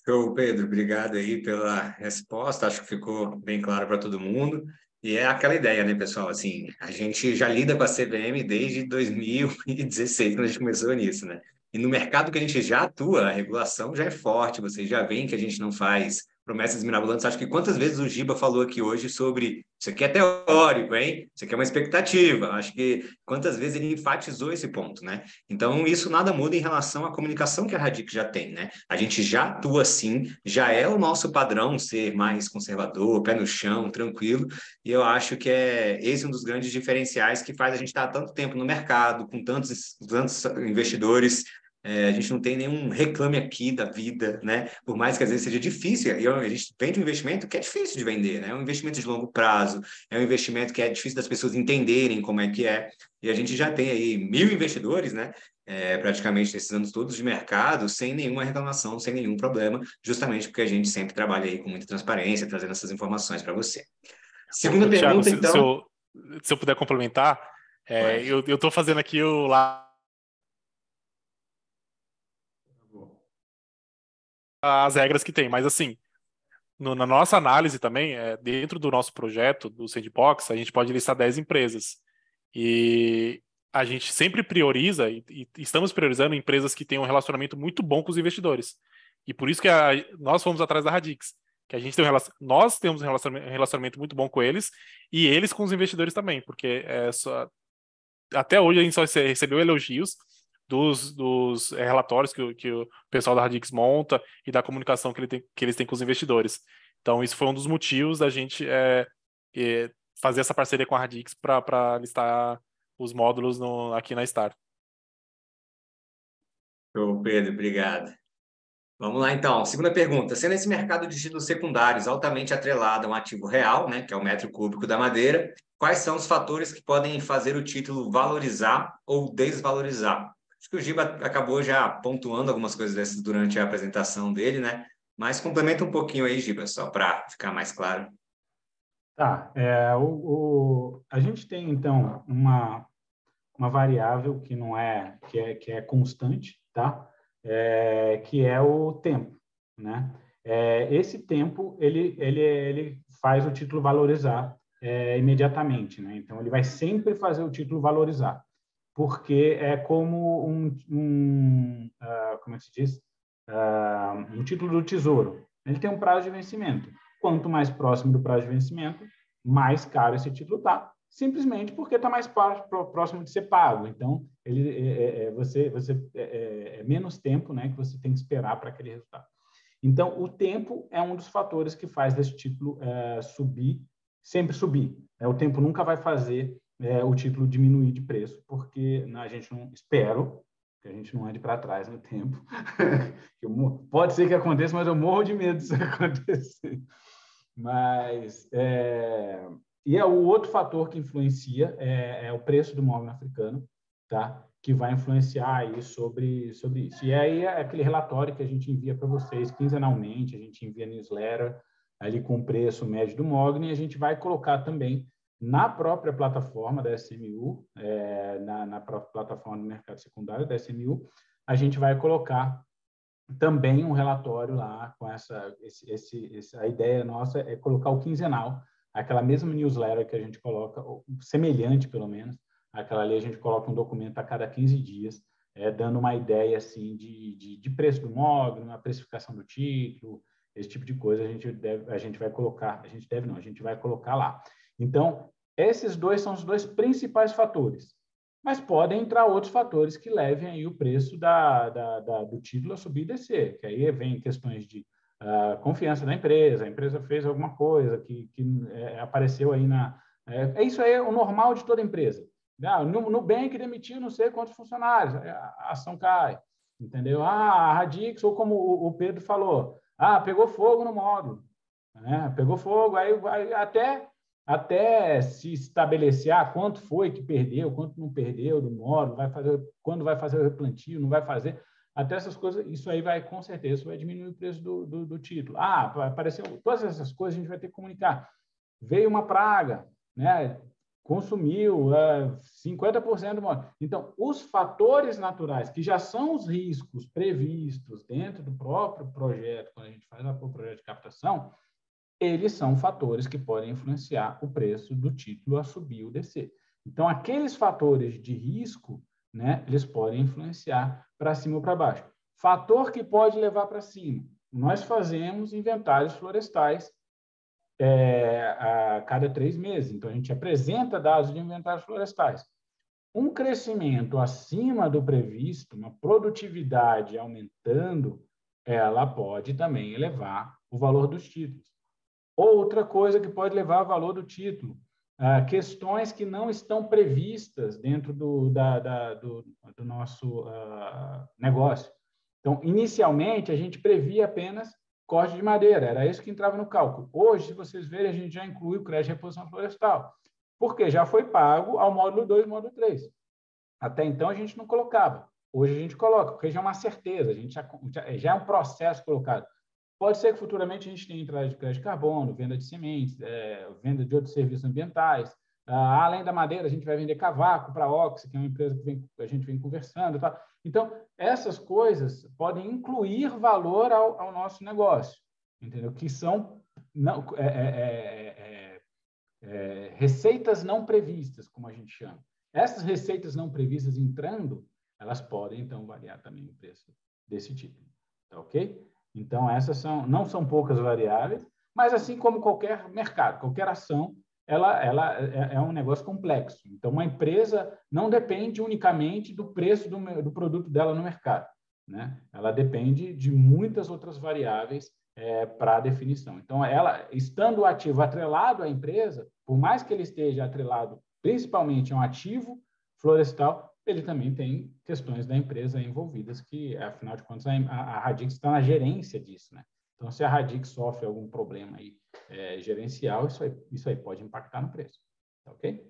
Show, Pedro. Obrigado aí pela resposta. Acho que ficou bem claro para todo mundo. E é aquela ideia, né, pessoal? Assim, a gente já lida com a CVM desde 2016, quando a gente começou nisso, né? E no mercado que a gente já atua, a regulação já é forte. Vocês já veem que a gente não faz promessas mirabolantes. Acho que quantas vezes o Giba falou aqui hoje sobre isso aqui é teórico, hein? Isso aqui é uma expectativa. Acho que quantas vezes ele enfatizou esse ponto, né? Então, isso nada muda em relação à comunicação que a Radix já tem, né? A gente já atua assim, já é o nosso padrão ser mais conservador, pé no chão, tranquilo, e eu acho que é esse um dos grandes diferenciais que faz a gente estar há tanto tempo no mercado, com tantos investidores. A gente não tem nenhum reclame aqui da vida, né? Por mais que às vezes seja difícil, e a gente vende um investimento que é difícil de vender, né? É um investimento de longo prazo, é um investimento que é difícil das pessoas entenderem como é que é, e a gente já tem aí 1.000 investidores, né? Praticamente nesses anos todos de mercado, sem nenhuma reclamação, sem nenhum problema, justamente porque a gente sempre trabalha aí com muita transparência, trazendo essas informações para você. Segunda Thiago, pergunta, então. se eu puder complementar, eu estou fazendo aqui as regras que tem, mas assim, na nossa análise também, dentro do nosso projeto, do Sandbox, a gente pode listar 10 empresas. E a gente sempre prioriza, e estamos priorizando empresas que têm um relacionamento muito bom com os investidores. E por isso que nós fomos atrás da Radix, que a gente tem nós temos um relacionamento muito bom com eles, e eles com os investidores também, porque até hoje a gente só recebeu elogios dos relatórios que o pessoal da Radix monta e da comunicação que eles têm com os investidores. Então, isso foi um dos motivos da gente fazer essa parceria com a Radix para listar os módulos aqui na Star. Show, Pedro, obrigado. Vamos lá, então. Segunda pergunta. Sendo esse mercado de títulos secundários altamente atrelado a um ativo real, né, que é o metro cúbico da madeira, quais são os fatores que podem fazer o título valorizar ou desvalorizar? Acho que o Giba acabou já pontuando algumas coisas dessas durante a apresentação dele, né? Mas complementa um pouquinho aí, Giba, só para ficar mais claro. Tá. A gente tem, então, uma variável que não é, que é constante, tá? Que é o tempo, né? Esse tempo, ele faz o título valorizar imediatamente, né? Então, ele vai sempre fazer o título valorizar, porque é como como é que se diz? Um título do Tesouro. Ele tem um prazo de vencimento. Quanto mais próximo do prazo de vencimento, mais caro esse título está, simplesmente porque está mais próximo de ser pago. Então, é menos tempo, né, que você tem que esperar para aquele resultado. Então, o tempo é um dos fatores que faz desse título subir, sempre subir. O tempo nunca vai fazer o título diminuir de preço, porque a gente não espero que a gente não ande para trás no tempo. Pode ser que aconteça, mas eu morro de medo disso acontecer. Mas e o outro fator que influencia é o preço do móvel africano, tá? Que vai influenciar aí sobre isso. E aí é aquele relatório que a gente envia para vocês quinzenalmente, a gente envia newsletter ali com o preço médio do Mogni, e a gente vai colocar também na própria plataforma da SMU, na própria plataforma do mercado secundário da SMU, a gente vai colocar também um relatório lá com a ideia nossa é colocar o quinzenal, aquela mesma newsletter que a gente coloca, semelhante pelo menos, aquela ali a gente coloca um documento a cada 15 dias, dando uma ideia assim de preço do móvel, uma precificação do título, esse tipo de coisa a gente vai colocar, a gente vai colocar lá. Então, esses dois são os dois principais fatores. Mas podem entrar outros fatores que levem aí o preço do título a subir e descer, que aí vem questões de confiança da empresa, a empresa fez alguma coisa que apareceu aí isso aí é o normal de toda empresa. No Nubank demitiu não sei quantos funcionários, a ação cai, entendeu? A Radix, ou como o Pedro falou, pegou fogo no módulo, né? Pegou fogo, aí até se estabelecer quanto foi que perdeu, quanto não perdeu do módulo, quando vai fazer o replantio, não vai fazer, até essas coisas, isso aí vai, com certeza, vai diminuir o preço do título. Apareceu, todas essas coisas a gente vai ter que comunicar. Veio uma praga, né? Consumiu 50% do módulo. Então, os fatores naturais, que já são os riscos previstos dentro do próprio projeto, quando a gente faz o projeto de captação, eles são fatores que podem influenciar o preço do título a subir ou descer. Então, aqueles fatores de risco, né, eles podem influenciar para cima ou para baixo. Fator que pode levar para cima. Nós fazemos inventários florestais a cada 3 meses. Então, a gente apresenta dados de inventários florestais. Um crescimento acima do previsto, uma produtividade aumentando, ela pode também elevar o valor dos títulos. Outra coisa que pode levar ao valor do título, questões que não estão previstas dentro do nosso negócio. Então, inicialmente, a gente previa apenas corte de madeira, era isso que entrava no cálculo. Hoje, se vocês verem, a gente já inclui o crédito de reposição florestal, porque já foi pago ao módulo 2 e módulo 3. Até então, a gente não colocava. Hoje, a gente coloca, porque já é uma certeza, a gente já é um processo colocado. Pode ser que futuramente a gente tenha entrada de crédito de carbono, venda de sementes, venda de outros serviços ambientais. Além da madeira, a gente vai vender cavaco para a Oxy, que é uma empresa que a gente vem conversando. Tá? Então, essas coisas podem incluir valor ao nosso negócio, entendeu? Que são receitas não previstas, como a gente chama. Essas receitas não previstas entrando, elas podem, então, variar também o preço desse título. Tá ok? Então, essas não são poucas variáveis, mas assim como qualquer mercado, qualquer ação, ela é um negócio complexo. Então, uma empresa não depende unicamente do preço do produto dela no mercado, né? Ela depende de muitas outras variáveis para a definição. Então, ela, estando o ativo atrelado à empresa, por mais que ele esteja atrelado principalmente a um ativo florestal, ele também tem questões da empresa envolvidas que, afinal de contas, a Radix está na gerência disso, né? Então, se a Radix sofre algum problema aí, gerencial, isso aí pode impactar no preço, tá ok?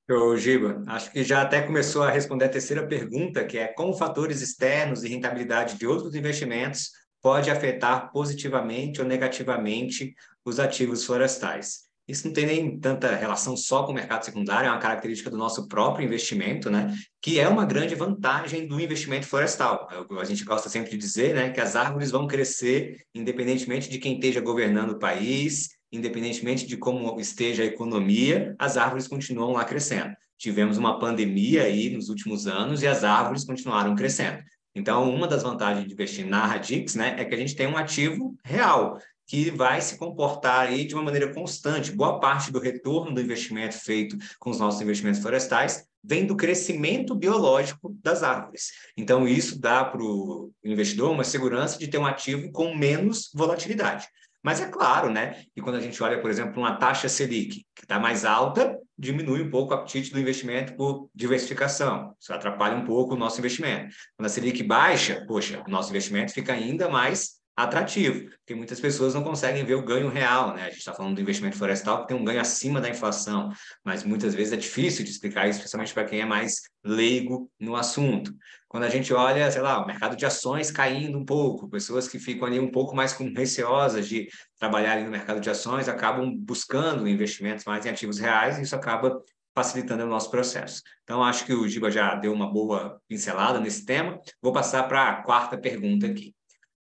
Ô, Giba, acho que já até começou a responder a terceira pergunta, que é como fatores externos e rentabilidade de outros investimentos pode afetar positivamente ou negativamente os ativos florestais. Isso não tem nem tanta relação só com o mercado secundário, é uma característica do nosso próprio investimento, né? Que é uma grande vantagem do investimento florestal. A gente gosta sempre de dizer, né, que as árvores vão crescer independentemente de quem esteja governando o país, independentemente de como esteja a economia, as árvores continuam lá crescendo. Tivemos uma pandemia aí nos últimos anos e as árvores continuaram crescendo. Então, uma das vantagens de investir na Radix, né, é que a gente tem um ativo real, que vai se comportar aí de uma maneira constante. Boa parte do retorno do investimento feito com os nossos investimentos florestais vem do crescimento biológico das árvores. Então, isso dá para o investidor uma segurança de ter um ativo com menos volatilidade. Mas é claro, né, que quando a gente olha, por exemplo, uma taxa Selic, que está mais alta, diminui um pouco o apetite do investimento por diversificação. Isso atrapalha um pouco o nosso investimento. Quando a Selic baixa, poxa, o nosso investimento fica ainda mais atrativo, porque muitas pessoas não conseguem ver o ganho real, né? A gente está falando do investimento florestal que tem um ganho acima da inflação, mas muitas vezes é difícil de explicar isso, especialmente para quem é mais leigo no assunto. Quando a gente olha, sei lá, o mercado de ações caindo um pouco, pessoas que ficam ali um pouco mais receosas de trabalhar ali no mercado de ações acabam buscando investimentos mais em ativos reais e isso acaba facilitando o nosso processo. Então, acho que o Giba já deu uma boa pincelada nesse tema. Vou passar para a quarta pergunta aqui.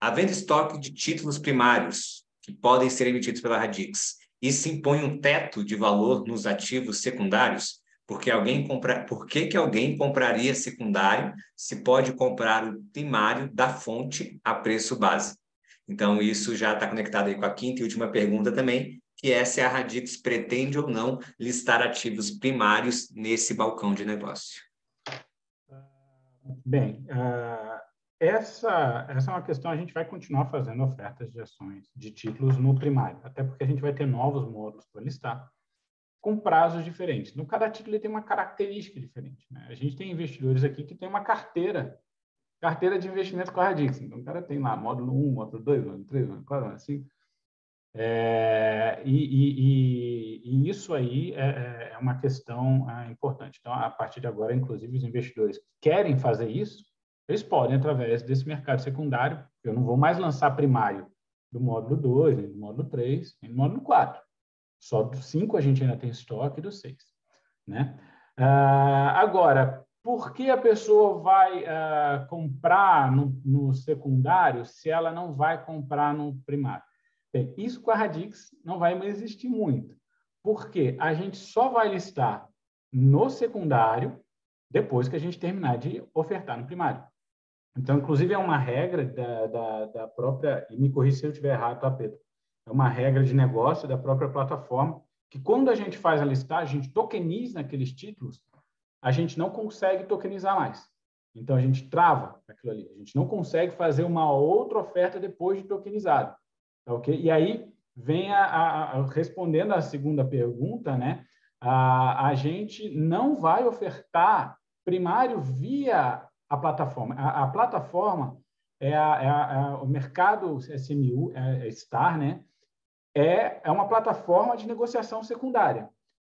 Havendo estoque de títulos primários que podem ser emitidos pela Radix, isso impõe um teto de valor nos ativos secundários? Por que alguém compraria secundário se pode comprar o primário da fonte a preço base? Então, isso já está conectado aí com a quinta e última pergunta também, que é se a Radix pretende ou não listar ativos primários nesse balcão de negócio. Bem, essa é uma questão, a gente vai continuar fazendo ofertas de ações, de títulos no primário, até porque a gente vai ter novos módulos para listar, com prazos diferentes. No cada título ele tem uma característica diferente, né? A gente tem investidores aqui que tem uma carteira de investimento com a Radix. Então, o cara tem lá módulo 1, módulo 2, módulo 3, módulo 4, módulo 5. E isso aí é uma questão importante. Então, a partir de agora, inclusive, os investidores que querem fazer isso, eles podem, através desse mercado secundário, eu não vou mais lançar primário do módulo 2, nem do módulo 3, nem do módulo 4. Só do 5 a gente ainda tem estoque, do 6. Né? Agora, por que a pessoa vai comprar no secundário se ela não vai comprar no primário? Bem, isso com a Radix não vai mais existir muito, porque a gente só vai listar no secundário depois que a gente terminar de ofertar no primário. Então, inclusive, é uma regra da própria, e me corrija se eu estiver errado, tá, Pedro? É uma regra de negócio da própria plataforma, que quando a gente faz a listagem, a gente tokeniza aqueles títulos, a gente não consegue tokenizar mais. Então, a gente trava aquilo ali. A gente não consegue fazer uma outra oferta depois de tokenizado. Tá, okay? E aí, vem respondendo a segunda pergunta, né? A gente não vai ofertar primário via a plataforma. A plataforma o mercado SMU, STAR, né? É uma plataforma de negociação secundária.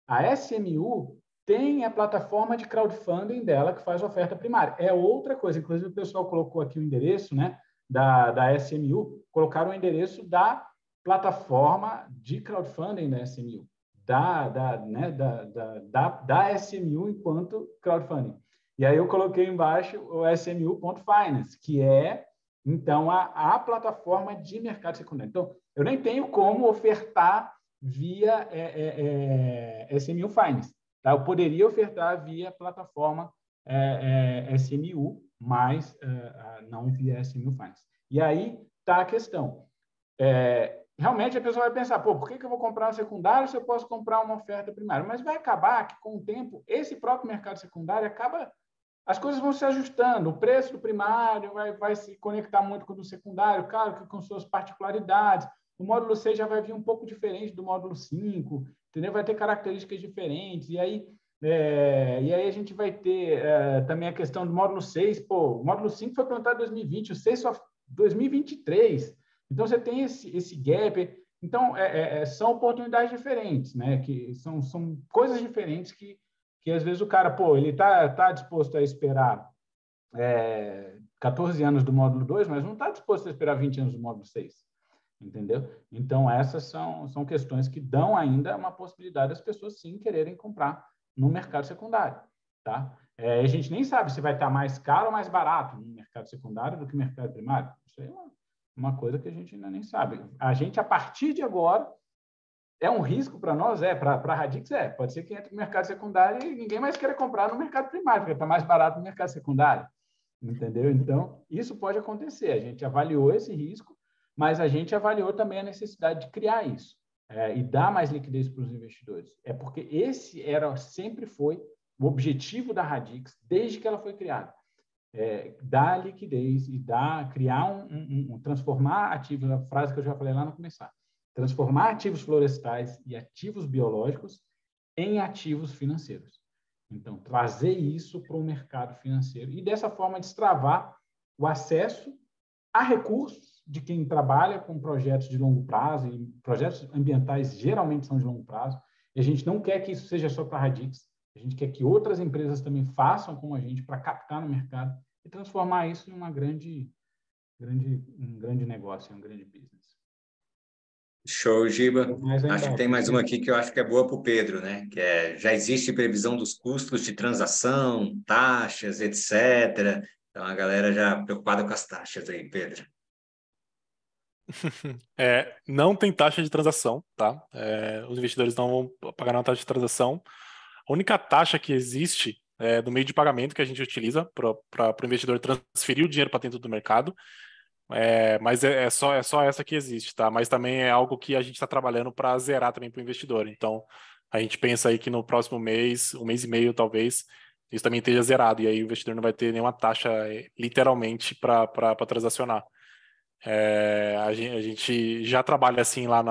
A SMU tem a plataforma de crowdfunding dela que faz oferta primária. É outra coisa. Inclusive, o pessoal colocou aqui o endereço, né, da SMU, colocaram o endereço da plataforma de crowdfunding da SMU, da SMU enquanto crowdfunding. E aí eu coloquei embaixo o SMU.finance, que é, então, a plataforma de mercado secundário. Então, eu nem tenho como ofertar via SMU Finance. Tá? Eu poderia ofertar via plataforma SMU, mas não via SMU Finance. E aí está a questão. Realmente a pessoa vai pensar, por que eu vou comprar um secundário se eu posso comprar uma oferta primária? Mas vai acabar que, com o tempo, esse próprio mercado secundário as coisas vão se ajustando, o preço do primário vai se conectar muito com o do secundário, claro que com suas particularidades. O módulo 6 já vai vir um pouco diferente do módulo 5, entendeu? Vai ter características diferentes, e aí a gente vai ter também a questão do módulo 6, o módulo 5 foi plantado em 2020, o 6 só 2023, então você tem esse gap, então são oportunidades diferentes, né? Que são coisas diferentes que às vezes o cara, ele está disposto a esperar 14 anos do módulo 2, mas não está disposto a esperar 20 anos do módulo 6, entendeu? Então, essas são questões que dão ainda uma possibilidade das pessoas, sim, quererem comprar no mercado secundário, tá? A gente nem sabe se vai estar mais caro ou mais barato no mercado secundário do que no mercado primário. Isso aí é uma coisa que a gente ainda nem sabe. A gente, a partir de agora, é um risco para nós? Para a Radix Pode ser que entre no mercado secundário e ninguém mais queira comprar no mercado primário, porque está mais barato no mercado secundário. Entendeu? Então, isso pode acontecer. A gente avaliou esse risco, mas a gente avaliou também a necessidade de criar isso e dar mais liquidez para os investidores. Porque esse sempre foi o objetivo da Radix desde que ela foi criada. Dar liquidez e criar transformar ativos, a frase que eu já falei lá no começar, transformar ativos florestais e ativos biológicos em ativos financeiros. Então, trazer isso para o mercado financeiro e, dessa forma, destravar o acesso a recursos de quem trabalha com projetos de longo prazo, e projetos ambientais geralmente são de longo prazo, e a gente não quer que isso seja só para a Radix, a gente quer que outras empresas também façam como a gente para captar no mercado e transformar isso em um grande negócio, em um grande business. Show, Giba. Acho que tem mais uma aqui que eu acho que é boa para o Pedro, né? Que já existe previsão dos custos de transação, taxas, etc. Então, a galera já preocupada com as taxas aí, Pedro. Não tem taxa de transação, tá? Os investidores não vão pagar uma taxa de transação. A única taxa que existe é do meio de pagamento que a gente utiliza para o investidor transferir o dinheiro para dentro do mercado. Mas é só essa que existe, tá? Mas também é algo que a gente está trabalhando para zerar também para o investidor. Então, a gente pensa aí que no próximo mês, um mês e meio talvez, isso também esteja zerado. E aí o investidor não vai ter nenhuma taxa, literalmente, para transacionar. A gente já trabalha assim lá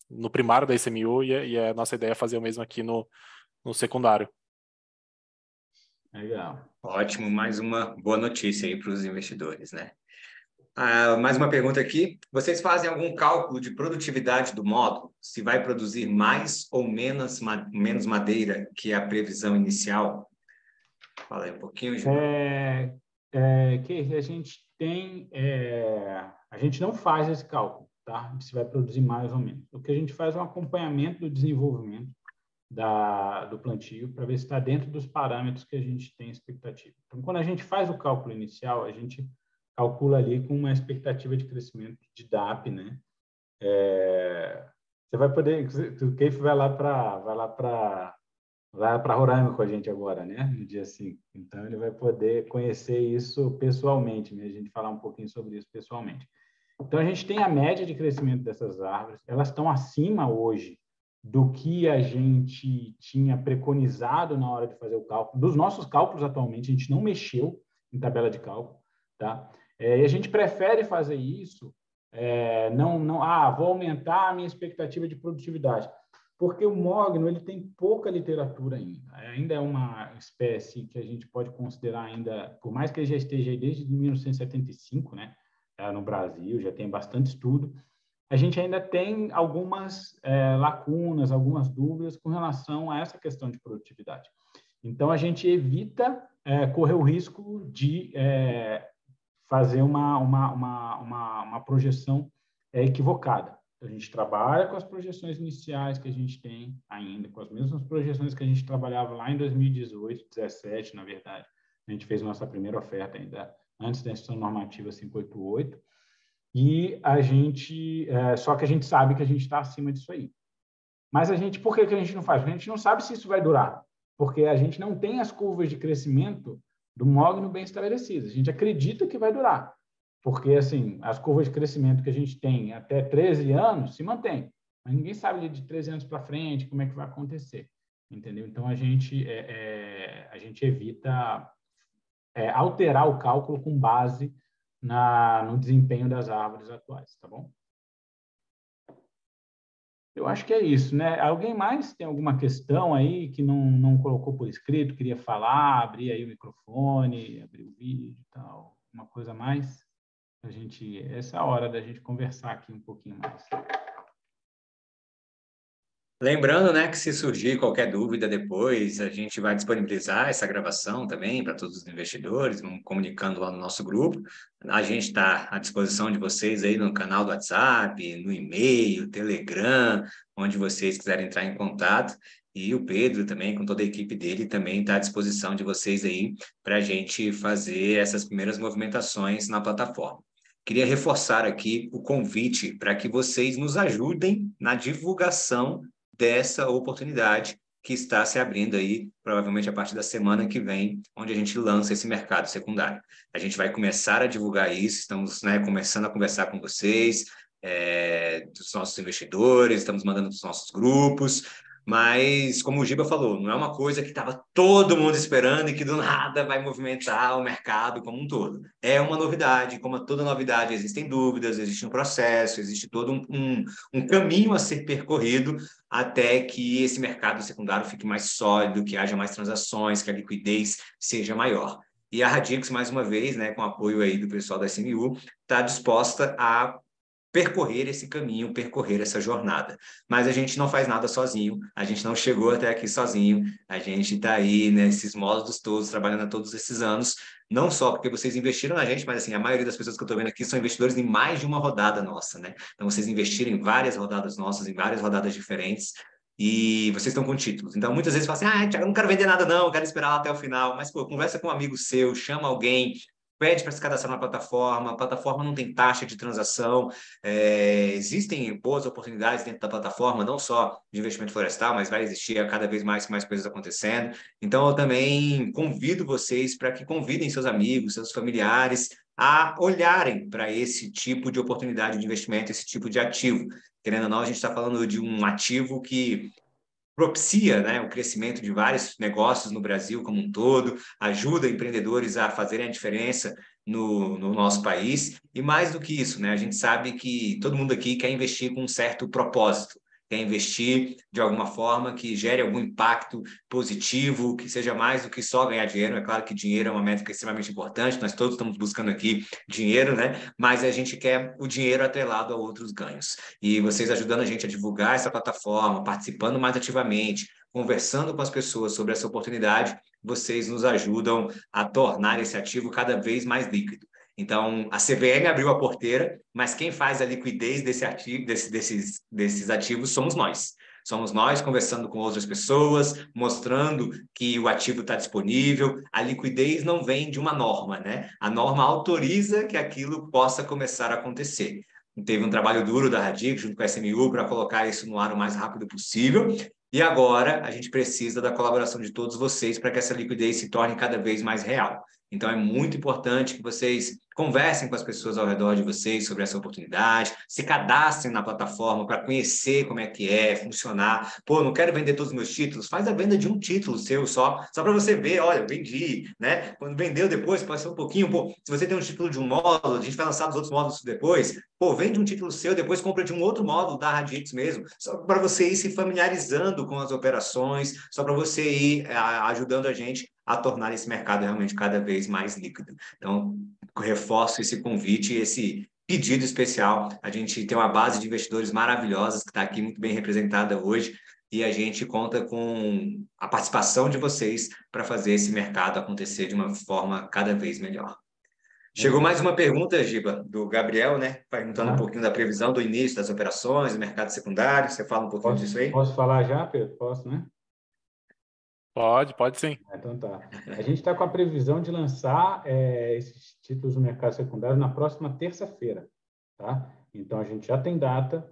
no primário da ICMU e a nossa ideia é fazer o mesmo aqui no secundário. Legal. Ótimo, mais uma boa notícia aí para os investidores, né? Mais uma pergunta aqui. Vocês fazem algum cálculo de produtividade do módulo? Se vai produzir mais ou menos madeira que a previsão inicial? Fala aí um pouquinho, Gil. Que a gente tem... a gente não faz esse cálculo, tá? Se vai produzir mais ou menos. O que a gente faz é um acompanhamento do desenvolvimento do plantio para ver se está dentro dos parâmetros que a gente tem expectativa. Então, quando a gente faz o cálculo inicial, a gente calcula ali com uma expectativa de crescimento de DAP, né? Você vai poder, o Keif vai lá para Roraima com a gente agora, né? No dia 5. Então, ele vai poder conhecer isso pessoalmente, né? A gente falar um pouquinho sobre isso pessoalmente. Então, a gente tem a média de crescimento dessas árvores, elas estão acima hoje do que a gente tinha preconizado na hora de fazer o cálculo. Dos nossos cálculos atualmente, a gente não mexeu em tabela de cálculo, tá? E a gente prefere fazer isso, vou aumentar a minha expectativa de produtividade, porque o mogno ele tem pouca literatura ainda é uma espécie que a gente pode considerar ainda, por mais que ele já esteja aí desde 1975, né, no Brasil, já tem bastante estudo, a gente ainda tem algumas lacunas, algumas dúvidas com relação a essa questão de produtividade. Então, a gente evita correr o risco de fazer uma projeção equivocada. A gente trabalha com as projeções iniciais que a gente tem ainda, com as mesmas projeções que a gente trabalhava lá em 2018, 2017, na verdade. A gente fez nossa primeira oferta ainda antes da instrução normativa 588, e a gente, só que a gente sabe que a gente está acima disso aí. Mas por que a gente não faz? Porque a gente não sabe se isso vai durar, porque a gente não tem as curvas de crescimento do mogno bem estabelecidas. A gente acredita que vai durar, porque assim, as curvas de crescimento que a gente tem até 13 anos se mantém, mas ninguém sabe de 13 anos para frente como é que vai acontecer, entendeu? Então, a gente evita alterar o cálculo com base no desempenho das árvores atuais, tá bom? Eu acho que é isso, né? Alguém mais tem alguma questão aí que não colocou por escrito, queria falar, abrir aí o microfone, abrir o vídeo e tal, uma coisa mais? Essa é a hora da gente conversar aqui um pouquinho mais. Lembrando, né, que se surgir qualquer dúvida depois, a gente vai disponibilizar essa gravação também para todos os investidores, vamos comunicando lá no nosso grupo. A gente está à disposição de vocês aí no canal do WhatsApp, no e-mail, Telegram, onde vocês quiserem entrar em contato. E o Pedro também, com toda a equipe dele, também está à disposição de vocês aí para a gente fazer essas primeiras movimentações na plataforma. Queria reforçar aqui o convite para que vocês nos ajudem na divulgação dessa oportunidade que está se abrindo aí, provavelmente a partir da semana que vem, onde a gente lança esse mercado secundário. A gente vai começar a divulgar isso, estamos, né, começando a conversar com vocês, dos nossos investidores, estamos mandando dos nossos grupos, mas, como o Giba falou, não é uma coisa que estava todo mundo esperando e que do nada vai movimentar o mercado como um todo. É uma novidade, como toda novidade, existem dúvidas, existe um processo, existe todo um caminho a ser percorrido até que esse mercado secundário fique mais sólido, que haja mais transações, que a liquidez seja maior. E a Radix, mais uma vez, né, com apoio aí do pessoal da SMU, está disposta a percorrer esse caminho, percorrer essa jornada. Mas a gente não faz nada sozinho, a gente não chegou até aqui sozinho, a gente está aí nesses módulos todos, trabalhando há todos esses anos, não só porque vocês investiram na gente, mas assim, a maioria das pessoas que eu estou vendo aqui são investidores em mais de uma rodada nossa, né? Então, vocês investiram em várias rodadas nossas, em várias rodadas diferentes, e vocês estão com títulos. Então, muitas vezes falam assim, Thiago, eu não quero vender nada não, eu quero esperar lá até o final. Mas, pô, conversa com um amigo seu, chama alguém, pede para se cadastrar na plataforma, a plataforma não tem taxa de transação, existem boas oportunidades dentro da plataforma, não só de investimento florestal, mas vai existir a cada vez mais coisas acontecendo. Então, eu também convido vocês para que convidem seus amigos, seus familiares a olharem para esse tipo de oportunidade de investimento, esse tipo de ativo. Querendo ou não, a gente está falando de um ativo que propicia, né, o crescimento de vários negócios no Brasil como um todo, ajuda empreendedores a fazerem a diferença no nosso país. E mais do que isso, né, a gente sabe que todo mundo aqui quer investir com um certo propósito, quer investir de alguma forma que gere algum impacto positivo, que seja mais do que só ganhar dinheiro. É claro que dinheiro é uma métrica extremamente importante, nós todos estamos buscando aqui dinheiro, né? Mas a gente quer o dinheiro atrelado a outros ganhos. E vocês ajudando a gente a divulgar essa plataforma, participando mais ativamente, conversando com as pessoas sobre essa oportunidade, vocês nos ajudam a tornar esse ativo cada vez mais líquido. Então, a CVM abriu a porteira, mas quem faz a liquidez desse ativo, desses ativos somos nós. Somos nós conversando com outras pessoas, mostrando que o ativo está disponível. A liquidez não vem de uma norma, né? A norma autoriza que aquilo possa começar a acontecer. Teve um trabalho duro da Radix junto com a SMU para colocar isso no ar o mais rápido possível. E agora a gente precisa da colaboração de todos vocês para que essa liquidez se torne cada vez mais real. Então, é muito importante que vocês conversem com as pessoas ao redor de vocês sobre essa oportunidade, se cadastrem na plataforma para conhecer como é que é, funcionar. Pô, não quero vender todos os meus títulos, faz a venda de um título seu só para você ver, olha, vendi, né? Quando vendeu depois, pode ser um pouquinho, pô, se você tem um título de um módulo, a gente vai lançar os outros módulos depois, pô, vende um título seu, depois compra de um outro módulo da Radix mesmo, só para você ir se familiarizando com as operações, só para você ir ajudando a gente a tornar esse mercado realmente cada vez mais líquido. Então, reforço esse convite e esse pedido especial. A gente tem uma base de investidores maravilhosa que está aqui muito bem representada hoje e a gente conta com a participação de vocês para fazer esse mercado acontecer de uma forma cada vez melhor. Chegou mais uma pergunta, Giba, do Gabriel, né? Perguntando um pouquinho da previsão do início das operações, do mercado secundário. Você fala um pouquinho disso aí? Posso falar já, Pedro? Posso, né? Pode sim. Então tá. A gente está com a previsão de lançar esses títulos no mercado secundário na próxima terça-feira, tá? Então a gente já tem data.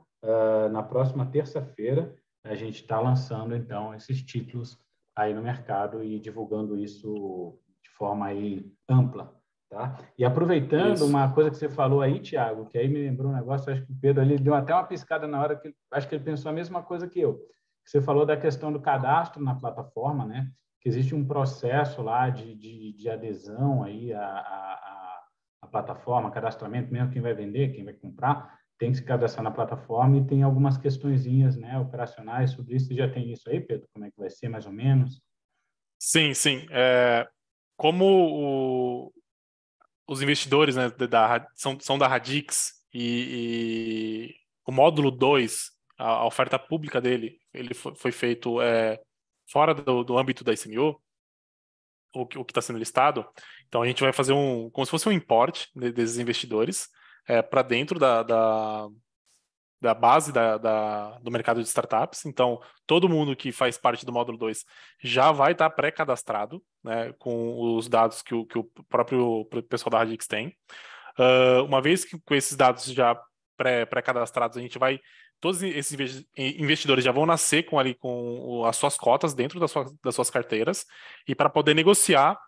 Na próxima terça-feira a gente está lançando então esses títulos aí no mercado e divulgando isso de forma aí ampla, tá? E aproveitando uma coisa que você falou aí, Thiago, que aí me lembrou um negócio, acho que o Pedro ali deu até uma piscada na hora que acho que ele pensou a mesma coisa que eu. Você falou da questão do cadastro na plataforma, né? Que existe um processo lá de adesão aí à plataforma, cadastramento, mesmo quem vai vender, quem vai comprar, tem que se cadastrar na plataforma e tem algumas questõezinhas, né, operacionais sobre isso. Você já tem isso aí, Pedro? Como é que vai ser, mais ou menos? Sim. Como os investidores, né, são da Radix e o módulo 2, a oferta pública dele, ele foi feito fora do âmbito da ICMU, o que está sendo listado. Então a gente vai fazer como se fosse um import desses investidores para dentro da base do mercado de startups. Então, todo mundo que faz parte do módulo 2 já vai estar pré-cadastrado, né, com os dados que o próprio pessoal da Radix tem. Uma vez que com esses dados já pré-cadastrados, todos esses investidores já vão nascer com as suas cotas dentro das suas carteiras, e para poder negociar,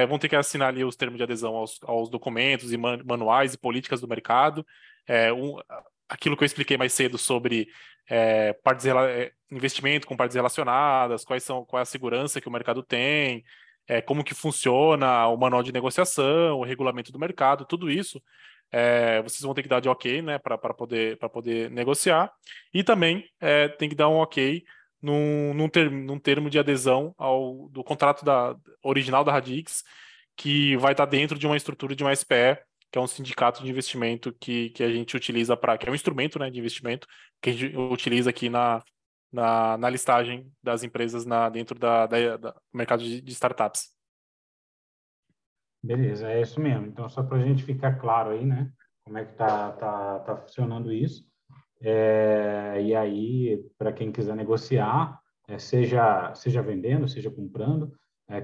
vão ter que assinar ali os termos de adesão aos documentos e manuais e políticas do mercado. Aquilo que eu expliquei mais cedo sobre investimento com partes relacionadas, qual é a segurança que o mercado tem, como que funciona o manual de negociação, o regulamento do mercado, tudo isso vocês vão ter que dar de ok, né, para poder negociar, e também tem que dar um ok num termo de adesão do contrato original da Radix, que vai estar dentro de uma estrutura de uma SPE, que é um sindicato de investimento que a gente utiliza que é um instrumento, né, de investimento que a gente utiliza aqui na listagem das empresas dentro do mercado de startups. Beleza, é isso mesmo. Então, só para a gente ficar claro aí, né, como é que tá funcionando isso. E aí, para quem quiser negociar, seja vendendo, seja comprando,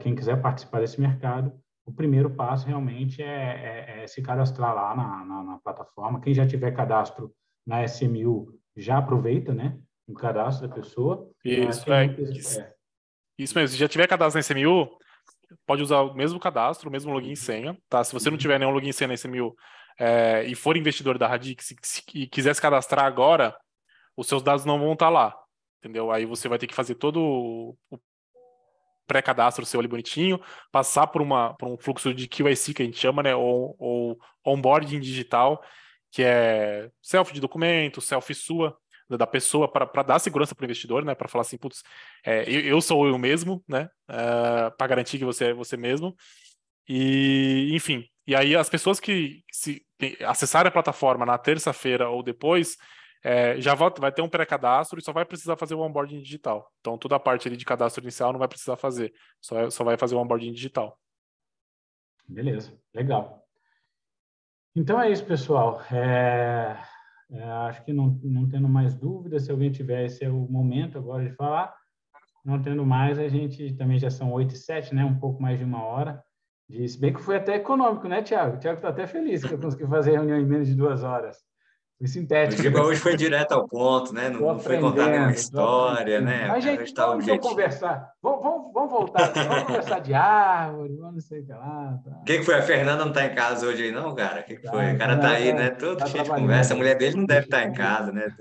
quem quiser participar desse mercado, o primeiro passo realmente é se cadastrar lá na plataforma. Quem já tiver cadastro na SMU já aproveita, né, o cadastro da pessoa. Isso mesmo. Se já tiver cadastro na SMU, pode usar o mesmo cadastro, o mesmo login e senha, tá? Se você não tiver nenhum login e senha na SMU e for investidor da Radix e quiser se cadastrar agora, os seus dados não vão estar lá, entendeu? Aí você vai ter que fazer todo o pré-cadastro seu ali bonitinho, passar por um fluxo de QIC que a gente chama, né? Ou onboarding digital, que é selfie de documento, selfie sua, da pessoa, para dar segurança para o investidor, né? Para falar assim, putz, eu sou eu mesmo, né? Para garantir que você é você mesmo. E, enfim, e aí as pessoas que acessarem a plataforma na terça-feira ou depois, já vai ter um pré-cadastro e só vai precisar fazer o onboarding digital. Então, toda a parte ali de cadastro inicial não vai precisar fazer, só vai fazer o onboarding digital. Beleza, legal. Então é isso, pessoal. Acho que não tendo mais dúvidas, se alguém tiver, esse é o momento agora de falar. Não tendo mais, a gente também já são 8h07, né? Um pouco mais de 1 hora. Se bem que foi até econômico, né, Thiago? O Thiago está até feliz que eu consegui fazer a reunião em menos de 2 horas. Foi sintético. O Giba hoje foi direto ao ponto, né? Não foi contar nenhuma história, né? Mas, gente, vamos então conversar. Vamos voltar aqui. Vamos conversar de árvore, vamos não sei o que lá. Tá. O que foi? A Fernanda não está em casa hoje aí, não, cara? O que foi? O cara está aí, né? Todo cheio de conversa. A mulher dele não deve estar em casa, né?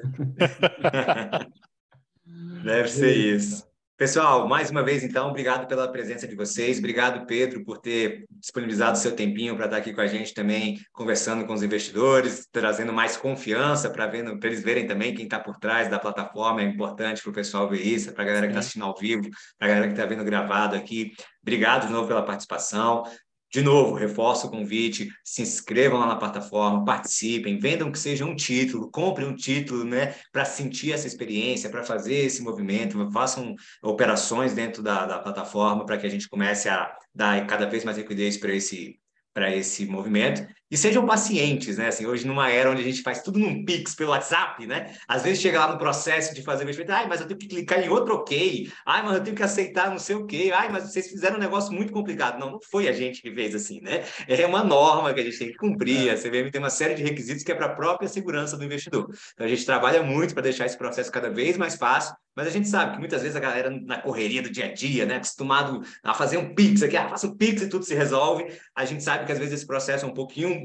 Deve ser isso. Pessoal, mais uma vez, então, obrigado pela presença de vocês. Obrigado, Pedro, por ter disponibilizado o seu tempinho para estar aqui com a gente também, conversando com os investidores, trazendo mais confiança para eles verem também quem está por trás da plataforma. É importante para o pessoal ver isso, para a galera que está assistindo ao vivo, para a galera que está vendo gravado aqui. Obrigado de novo pela participação. De novo, reforço o convite, se inscrevam lá na plataforma, participem, vendam que seja um título, comprem um título, né, para sentir essa experiência, para fazer esse movimento, façam operações dentro da plataforma para que a gente comece a dar cada vez mais liquidez para esse movimento. E sejam pacientes, né? Assim, hoje, numa era onde a gente faz tudo num Pix pelo WhatsApp, né? Às vezes chega lá no processo de fazer investimento, mas eu tenho que clicar em outro ok, mas eu tenho que aceitar não sei o quê, mas vocês fizeram um negócio muito complicado. Não foi a gente que fez assim, né? É uma norma que a gente tem que cumprir, a CVM tem uma série de requisitos que é para a própria segurança do investidor. Então, a gente trabalha muito para deixar esse processo cada vez mais fácil, mas a gente sabe que muitas vezes a galera na correria do dia a dia, né? Acostumado a fazer um Pix aqui, faça um Pix e tudo se resolve. A gente sabe que às vezes esse processo é um pouquinho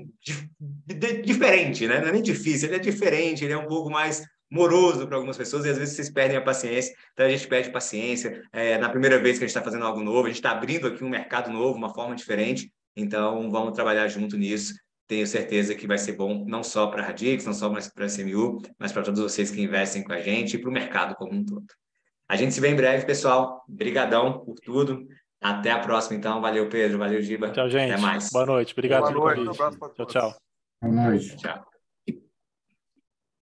diferente, né? Não é nem difícil, ele é diferente, ele é um pouco mais moroso para algumas pessoas e às vezes vocês perdem a paciência. Então a gente pede paciência. Na primeira vez que a gente está fazendo algo novo, a gente está abrindo aqui um mercado novo, uma forma diferente. Então vamos trabalhar junto nisso. Tenho certeza que vai ser bom não só para a Radix, não só para a CMU, mas para todos vocês que investem com a gente e para o mercado como um todo. A gente se vê em breve, pessoal. Obrigadão por tudo. Até a próxima, então. Valeu, Pedro. Valeu, Giba. Tchau, gente. Até mais. Boa noite. Obrigado pelo convite. abraço para todos. Tchau. Boa noite. Tchau.